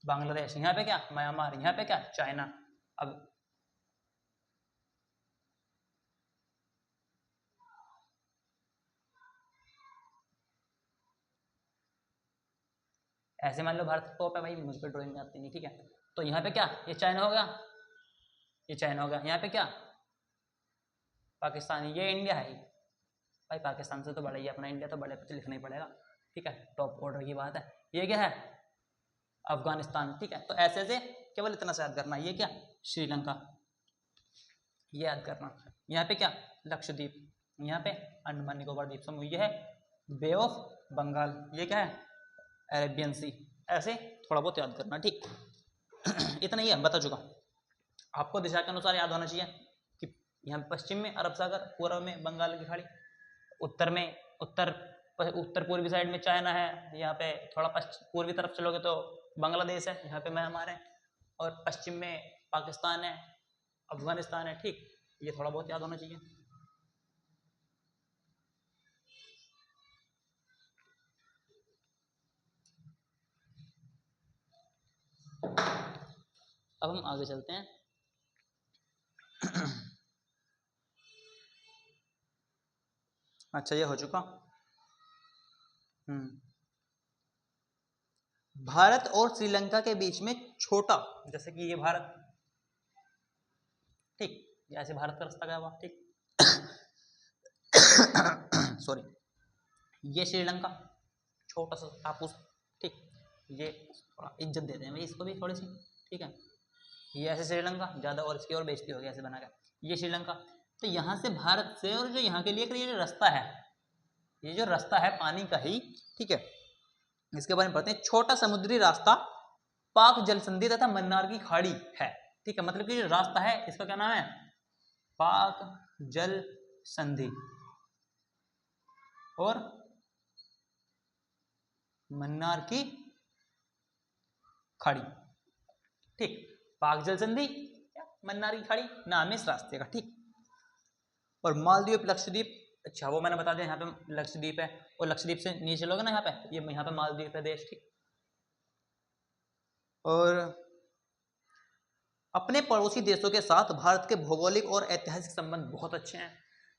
बांग्लादेश। यहाँ पे क्या? म्यांमार। यहाँ पे क्या? चाइना। अब ऐसे मान लो भारत टॉप है भाई, मुझ पर ड्राइंग आती नहीं, ठीक है। तो यहाँ पे क्या? ये चाइना हो गया, ये चाइना हो गया। यहाँ पे क्या? पाकिस्तान। ये इंडिया है भाई, पाकिस्तान से तो बड़ा ही अपना इंडिया, तो बड़े पे लिखना ही पड़ेगा, ठीक है। टॉप ऑर्डर की बात है। ये क्या है? अफगानिस्तान, ठीक है। तो ऐसे ऐसे केवल इतना से याद करना। ये क्या? श्रीलंका, ये याद करना। यहाँ पे क्या? लक्षद्वीप। यहाँ पे अंडमान निकोबार द्वीप समूह। ये है बे ऑफ बंगाल। ये क्या है? अरेबियन सी। ऐसे थोड़ा बहुत याद करना, ठीक। इतना ही है, बता चुका। आपको दिशा के अनुसार याद होना चाहिए कि यहाँ पश्चिम में अरब सागर, पूर्व में बंगाल की खाड़ी, उत्तर में उत्तर पूर्वी साइड में चाइना है। यहाँ पे थोड़ा पूर्वी तरफ चलोगे तो बांग्लादेश है, यहाँ पे म्यांमार है। और पश्चिम में पाकिस्तान है, अफगानिस्तान है, ठीक। ये थोड़ा बहुत याद होना चाहिए। अब हम आगे चलते हैं। अच्छा, ये हो चुका। भारत और श्रीलंका के बीच में छोटा, जैसे कि ये भारत, ठीक। ये ऐसे भारत का रास्ता गया हुआ, ठीक। सॉरी, ये श्रीलंका, छोटा सा टापू, ठीक। ये थोड़ा इज्जत देते हैं भाई इसको भी थोड़ी सी, ठीक है। ये ऐसे श्रीलंका, ज़्यादा और इसकी और बेइज्जती हो गया ऐसे बना कर। ये श्रीलंका। तो यहाँ से भारत से, और जो यहाँ के लिए ये जो रास्ता है, ये जो रास्ता है पानी का ही, ठीक है। इसके बारे में पढ़ते हैं। छोटा समुद्री रास्ता पाक जल संधि तथा मन्नार की खाड़ी है, ठीक है। मतलब कि जो रास्ता है इसका क्या नाम है? पाक जल संधि और मन्नार की खाड़ी, ठीक। पाक जल संधि, मन्नार की खाड़ी नाम है इस रास्ते का, ठीक। और मालदीव, लक्षद्वीप, अच्छा वो मैंने बता दिया, यहाँ पे लक्षद्वीप है। और लक्षद्वीप से नीचे चलोगे ना, यहाँ पे ये यहाँ पे मालदीव है देश, ठीक। और अपने पड़ोसी देशों के साथ भारत के भौगोलिक और ऐतिहासिक संबंध बहुत अच्छे हैं।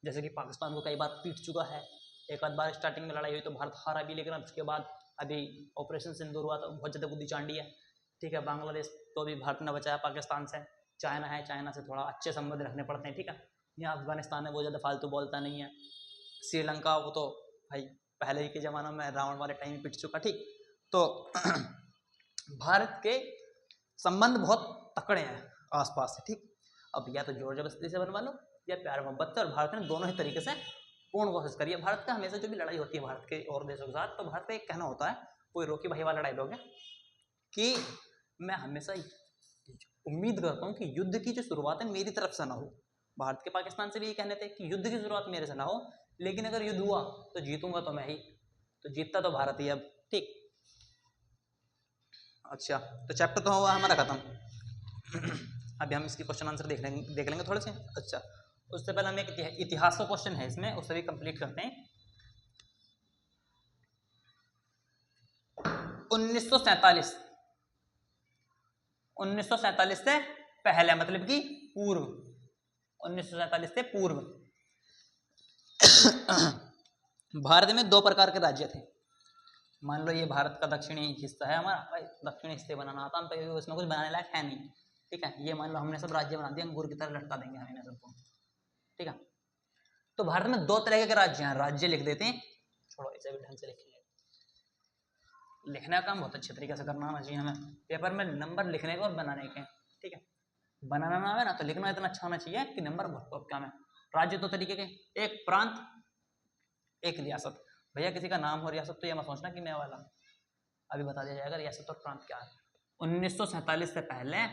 जैसे कि पाकिस्तान को कई बार पीट चुका है। एक आध बार स्टार्टिंग में लड़ाई हुई तो भारत हारा भी, लेकिन उसके बाद अभी ऑपरेशन सिंदूर हुआ तो बहुत ज़्यादा बुद्धि चांडी है, ठीक है। बांग्लादेश तो अभी भारत ने बचाया पाकिस्तान से। चाइना है, चाइना से थोड़ा अच्छे संबंध रखने पड़ते हैं, ठीक है। यहाँ अफगानिस्तान है, वो ज़्यादा फालतू बोलता नहीं है। श्रीलंका वो तो भाई पहले ही के ज़माना में रावण वाले टाइम पिट चुका, ठीक। तो भारत के संबंध बहुत तकड़े हैं आसपास से, ठीक। अब या तो जोर जबरदस्ती से बनवा लो या प्यार मोहब्बत से, और भारत ने दोनों ही तरीके से पूर्ण कोशिश करी है। भारत का हमेशा जो भी लड़ाई होती है भारत के और देशों के साथ, तो भारत का एक कहना होता है, कोई रोकी भाई वाला डायलॉग है कि मैं हमेशा उम्मीद करता हूँ कि युद्ध की जो शुरुआत है मेरी तरफ से ना हो। भारत के पाकिस्तान से भी ये कहने थे कि युद्ध की शुरुआत मेरे से ना हो, लेकिन अगर युद्ध हुआ तो जीतूंगा तो मैं ही, तो जीतता तो भारत ही अब, ठीक। अच्छा, तो चैप्टर तो हुआ हमारा खत्म। अभी हम इसकी क्वेश्चन आंसर देख लेंगे थोड़े से। अच्छा, उससे पहले हम एक इतिहास का क्वेश्चन है इसमें, उससे भी कंप्लीट करते हैं। 1947 से पहले, मतलब कि पूर्व, 1947 से पूर्व भारत में 2 प्रकार के राज्य थे। मान लो ये भारत का दक्षिणी हिस्सा है हमारा, भाई दक्षिणी हिस्से बनाना आता है तो इसमें कुछ बनाने लायक है नहीं, ठीक है। ये मान लो हमने सब राज्य बना दिया, अंगूर की तरह लटका देंगे हम इन्हें सबको, ठीक है। तो भारत में 2 तरह के राज्य हैं, राज्य लिख देते हैं, छोड़ो इसे भी ढंग से लिखेंगे। लिखने का काम बहुत अच्छे तरीके से करना आना चाहिए हमें, पेपर में नंबर लिखने के और बनाने के, ठीक है। बनाना ना आवे ना तो लिखना इतना अच्छा होना चाहिए कि नंबर बहुत कम है। राज्य 2 तरीके के, एक प्रांत, एक रियासत। भैया किसी का नाम हो रियासत तो ये मत सोचना कि नया वाला, अभी बता दिया जाएगा रियासत और प्रांत क्या है। 1947 से पहले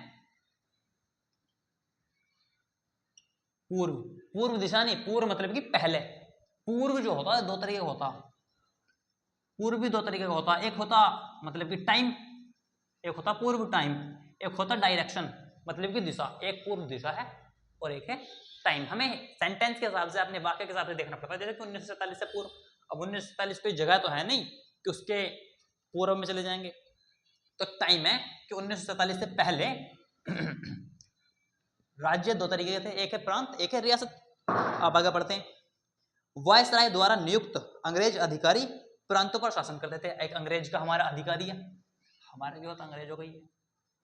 पूर्व, पूर्व दिशा नहीं, पूर्व मतलब कि पहले। पूर्व जो होता है 2 तरीके का होता, पूर्व भी 2 तरीके का होता, एक होता मतलब कि टाइम, एक होता पूर्व टाइम, एक होता डायरेक्शन मतलब कि दिशा। एक पूर्व दिशा है और एक है टाइम। हमें सेंटेंस के हिसाब से, अपने वाक्य के हिसाब से देखना पड़ता है। जैसे कि 1947 से पूर्व, अब 1947 कोई जगह तो है नहीं कि उसके पूर्व में चले जाएंगे, तो टाइम है कि 1947 से पहले राज्य 2 तरीके के थे, एक है प्रांत, एक है रियासत। आप आगे बढ़ते हैं। वायसराय द्वारा नियुक्त अंग्रेज अधिकारी प्रांतों पर शासन करते थे। एक अंग्रेज का हमारा अधिकारी है, हमारा भी होता अंग्रेजों का ही है,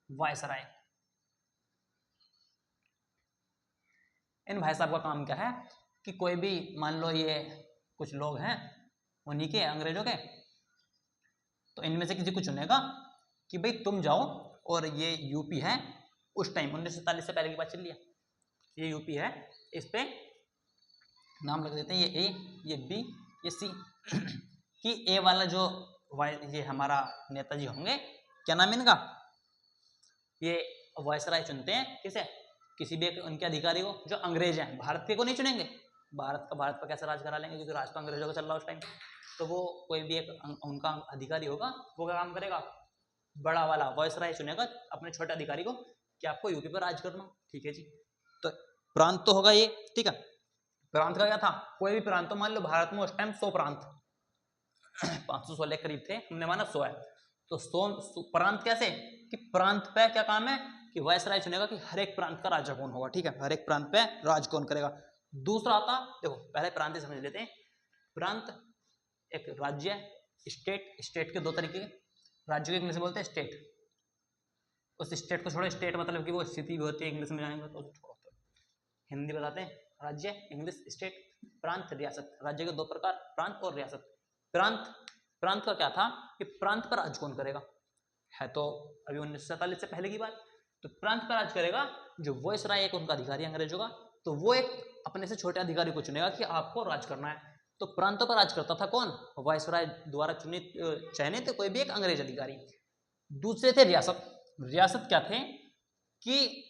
वायसराय। इन भाई साहब का काम क्या है कि कोई भी, मान लो ये कुछ लोग हैं उन्हीं के अंग्रेजों के, तो इनमें से किसी को चुनेगा कि भाई तुम जाओ, और ये यूपी है उस टाइम 1947 से पहले की बात चल रही है, ये यूपी है, इस पे नाम लग देते हैं, ये ए, ये बी, ये सी कि ए वाला जो ये हमारा नेताजी होंगे, क्या नाम इनका, ये वायसराय चुनते हैं किसे, किसी भी एक उनके अधिकारी को जो अंग्रेज हैं, भारत के को नहीं चुनेंगे। भारत पर कैसे राज करा लेंगे, क्योंकि राज तो अंग्रेजों का चल रहा है उस टाइम। तो वो कोई भी एक उनका अधिकारी होगा, वो क्या काम करेगा, बड़ा वाला वायसराय चुनेगा अपने छोटे अधिकारी को कि आपको यूपी पर राज करना, ठीक है जी। तो प्रांत तो होगा ये, ठीक है। प्रांत का क्या था, कोई भी प्रांत, तो मान लो भारत में उस टाइम 100 प्रांत 516 करीब थे, हमने माना 100 है, तो 100 प्रांत कैसे कि प्रांत पे क्या काम है कि वायसराय चुनेगा कि हर एक प्रांत का राजा कौन होगा, ठीक है, हर एक प्रांत पे राज कौन करेगा। दूसरा आता, देखो पहले प्रांत ही समझ लेते हैं। प्रांत एक राज्य है, स्टेट, स्टेट के 2 तरीके, राज्य को इंग्लिश में बोलते हैं स्टेट। उस स्टेट को छोड़ो, स्टेट मतलब कि वो स्थिति भी होती है, इंग्लिश में जाएंगे तो छोड़ो, हिंदी बताते हैं, राज्य इंग्लिश स्टेट, प्रांत रियासत। राज्य के 2 प्रकार, प्रांत और रियासत। प्रांत का क्या था कि प्रांत पर राज कौन करेगा, है तो अभी 1947 से पहले की बात। तो प्रांत पर राज करेगा जो वायसराय, एक उनका अधिकारी अंग्रेजों का, तो वो एक अपने से छोटे अधिकारी को चुनेगा कि आपको राज करना है। तो प्रांतों पर राज करता था कौन, वायसराय द्वारा चयनित कोई भी एक अंग्रेज अधिकारी। दूसरे थे रियासत। रियासत क्या थे कि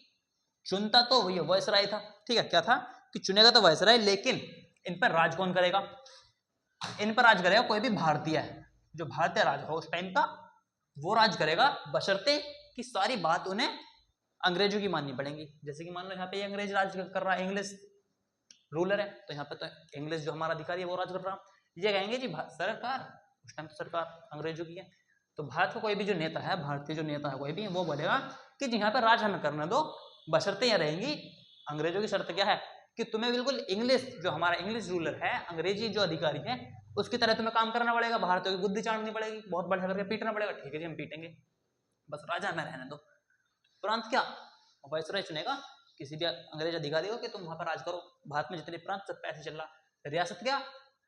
चुनता तो वही वायसराय था, ठीक है, क्या था कि चुनेगा तो वायसराय, लेकिन इन पर राज कौन करेगा, इन पर राज करेगा कोई भी भारतीय है, जो भारतीय राज हो उस टाइम का, वो राज करेगा, बशर्ते कि सारी बात उन्हें अंग्रेजों की माननी पड़ेगी। जैसे कि मान लो यहाँ पे अंग्रेज राज कर रहा है, इंग्लिश रूलर है, तो यहाँ पे तो इंग्लिश जो हमारा अधिकारी है वो राज कर रहा है। ये कहेंगे जी सरकार, उस टाइम तो सरकार अंग्रेजों की है, तो भारत का कोई भी जो नेता है, भारतीय जो नेता है कोई भी, वो बोलेगा कि जी यहाँ पे राज हमें करने दो, बशर्ते यह रहेंगी। अंग्रेजों की शर्त क्या है कि तुम्हें बिल्कुल इंग्लिश, जो हमारा इंग्लिश रूलर है, अंग्रेजी जो अधिकारी है, उसकी तरह तुम्हें काम करना पड़ेगा, भारतीयों की बुद्धि चाटनी पड़ेगी, बहुत बढ़िया करके पीटना पड़ेगा, ठीक है जी हम पीटेंगे, बस राजा में रहने दो। प्रांत क्या, वायसराय चुनेगा किसी भी अंग्रेज अधिकारी हो कि तुम वहां पर राज करो, भारत में जितने प्रांत सब पैसे चल रहा। रियासत क्या,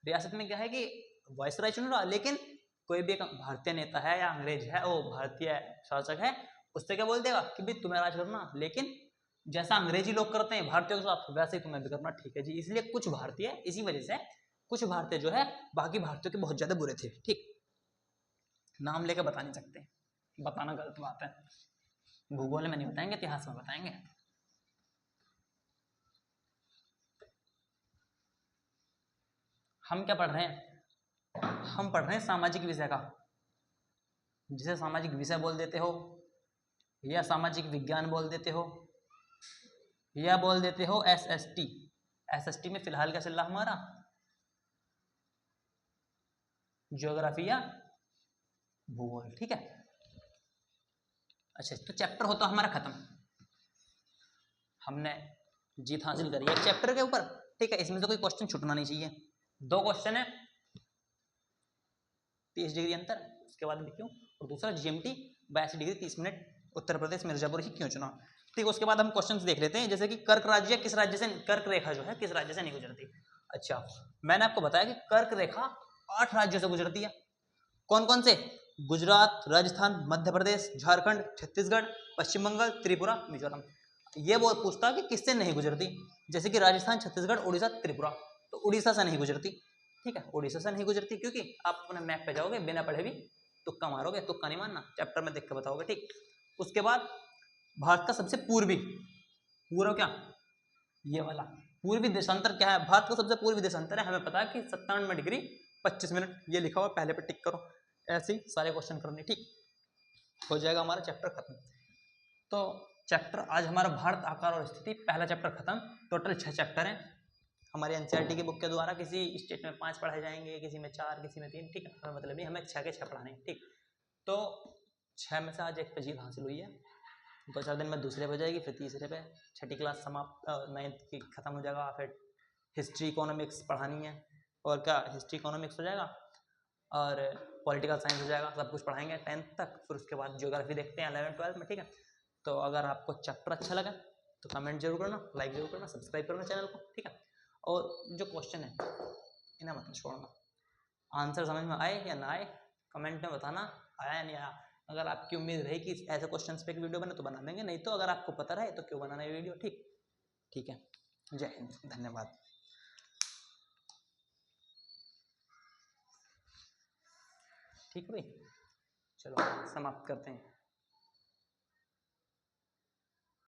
रियासत में क्या है कि वायसराय चुन रहा, लेकिन कोई भी एक भारतीय नेता है या अंग्रेज है, वो भारतीय शासक है, उससे क्या बोल देगा कि भाई तुम्हें राज करना, लेकिन जैसा अंग्रेजी लोग करते हैं भारतीयों के साथ, वैसे ही तुम्हें भी करना, ठीक है जी। इसलिए कुछ भारतीय, इसी वजह से कुछ भारतीय जो है बाकी भारतीयों के बहुत ज्यादा बुरे थे, ठीक, नाम लेकर बता नहीं सकते, बताना गलत बात है, भूगोल में नहीं बताएंगे, इतिहास में बताएंगे। हम क्या पढ़ रहे हैं, हम पढ़ रहे हैं सामाजिक विषय का, जिसे सामाजिक विषय बोल देते हो या सामाजिक विज्ञान बोल देते हो या बोल देते हो SST। SST में फिलहाल क्या चल रहा हमारा, ज्योग्राफी या भूगोल, ठीक है। अच्छा, तो चैप्टर होता हमारा खत्म, हमने जीत हासिल करी है चैप्टर के ऊपर, ठीक है। इसमें से कोई क्वेश्चन छूटना नहीं चाहिए। 2 क्वेश्चन है, 30 डिग्री अंतर, उसके बाद क्यों, और दूसरा GMT 82 degree 30 minute, Uttar Pradesh Mirzapur ही क्यों चुना, ठीक है। उसके बाद हम क्वेश्चंस देख लेते हैं, जैसे कि कर्क राज्य किस राज्य से, कर्क रेखा जो है किस राज्य से नहीं गुजरती। अच्छा, मैंने आपको बताया कि कर्क रेखा 8 राज्यों से गुजरती है। कौन कौन से, गुजरात, राजस्थान, मध्य प्रदेश, झारखंड, छत्तीसगढ़, पश्चिम बंगाल, त्रिपुरा, मिजोरम। ये वो पूछता है कि किससे नहीं गुजरती, जैसे कि राजस्थान, छत्तीसगढ़, उड़ीसा, त्रिपुरा, तो उड़ीसा से नहीं गुजरती, ठीक है। उड़ीसा से नहीं गुजरती क्योंकि आप अपने मैप पे जाओगे बिना पढ़े भी तुक्का मारोगे, तुक्का नहीं मारना, चैप्टर में देख के बताओगे, ठीक। उसके बाद भारत का सबसे पूर्वी, पूर्व क्या, ये वाला पूर्वी देशांतर क्या है, भारत का सबसे पूर्वी देशांतर है, हमें पता है कि 97 डिग्री 25 मिनट, ये लिखा हुआ पहले पे टिक करो। ऐसे ही सारे क्वेश्चन करने, ठीक, हो जाएगा हमारा चैप्टर खत्म। तो चैप्टर आज हमारा भारत, आकार और स्थिति, पहला चैप्टर खत्म। टोटल 6 चैप्टर हैं हमारे NCERT की बुक के द्वारा, किसी स्टेट में 5 पढ़ाए जाएंगे, किसी में 4, किसी में 3, ठीक है। हमें मतलब नहीं, हमें 6 के 6 पढ़ाने हैं, ठीक। तो 6 में से आज एक पे जीत हासिल हुई है, 2-4 दिन में दूसरे पे जाएगी, फिर तीसरे पे, छठी क्लास समाप्त, 9th की खत्म हो जाएगा, फिर हिस्ट्री इकोनॉमिक्स पढ़ानी है, और क्या, हिस्ट्री इकोनॉमिक्स हो जाएगा और पॉलिटिकल साइंस हो जाएगा, सब कुछ पढ़ाएंगे 10th तक। फिर उसके बाद ज्योग्राफी देखते हैं 11th-12th में, ठीक है। तो अगर आपको चैप्टर अच्छा लगा तो कमेंट जरूर करना, लाइक जरूर करना, सब्सक्राइब करना चैनल को, ठीक है। और जो क्वेश्चन है इन्हें मत छोड़ना, आंसर समझ में आए या ना आए कमेंट में बताना, आया या नहीं आया। अगर आपकी उम्मीद रही कि ऐसे क्वेश्चंस पे एक वीडियो बने तो बना देंगे, नहीं तो अगर आपको पता रहे तो क्यों बनाना ये वीडियो, ठीक, ठीक है। जय हिंद, धन्यवाद। ठीक है भाई, चलो समाप्त करते हैं।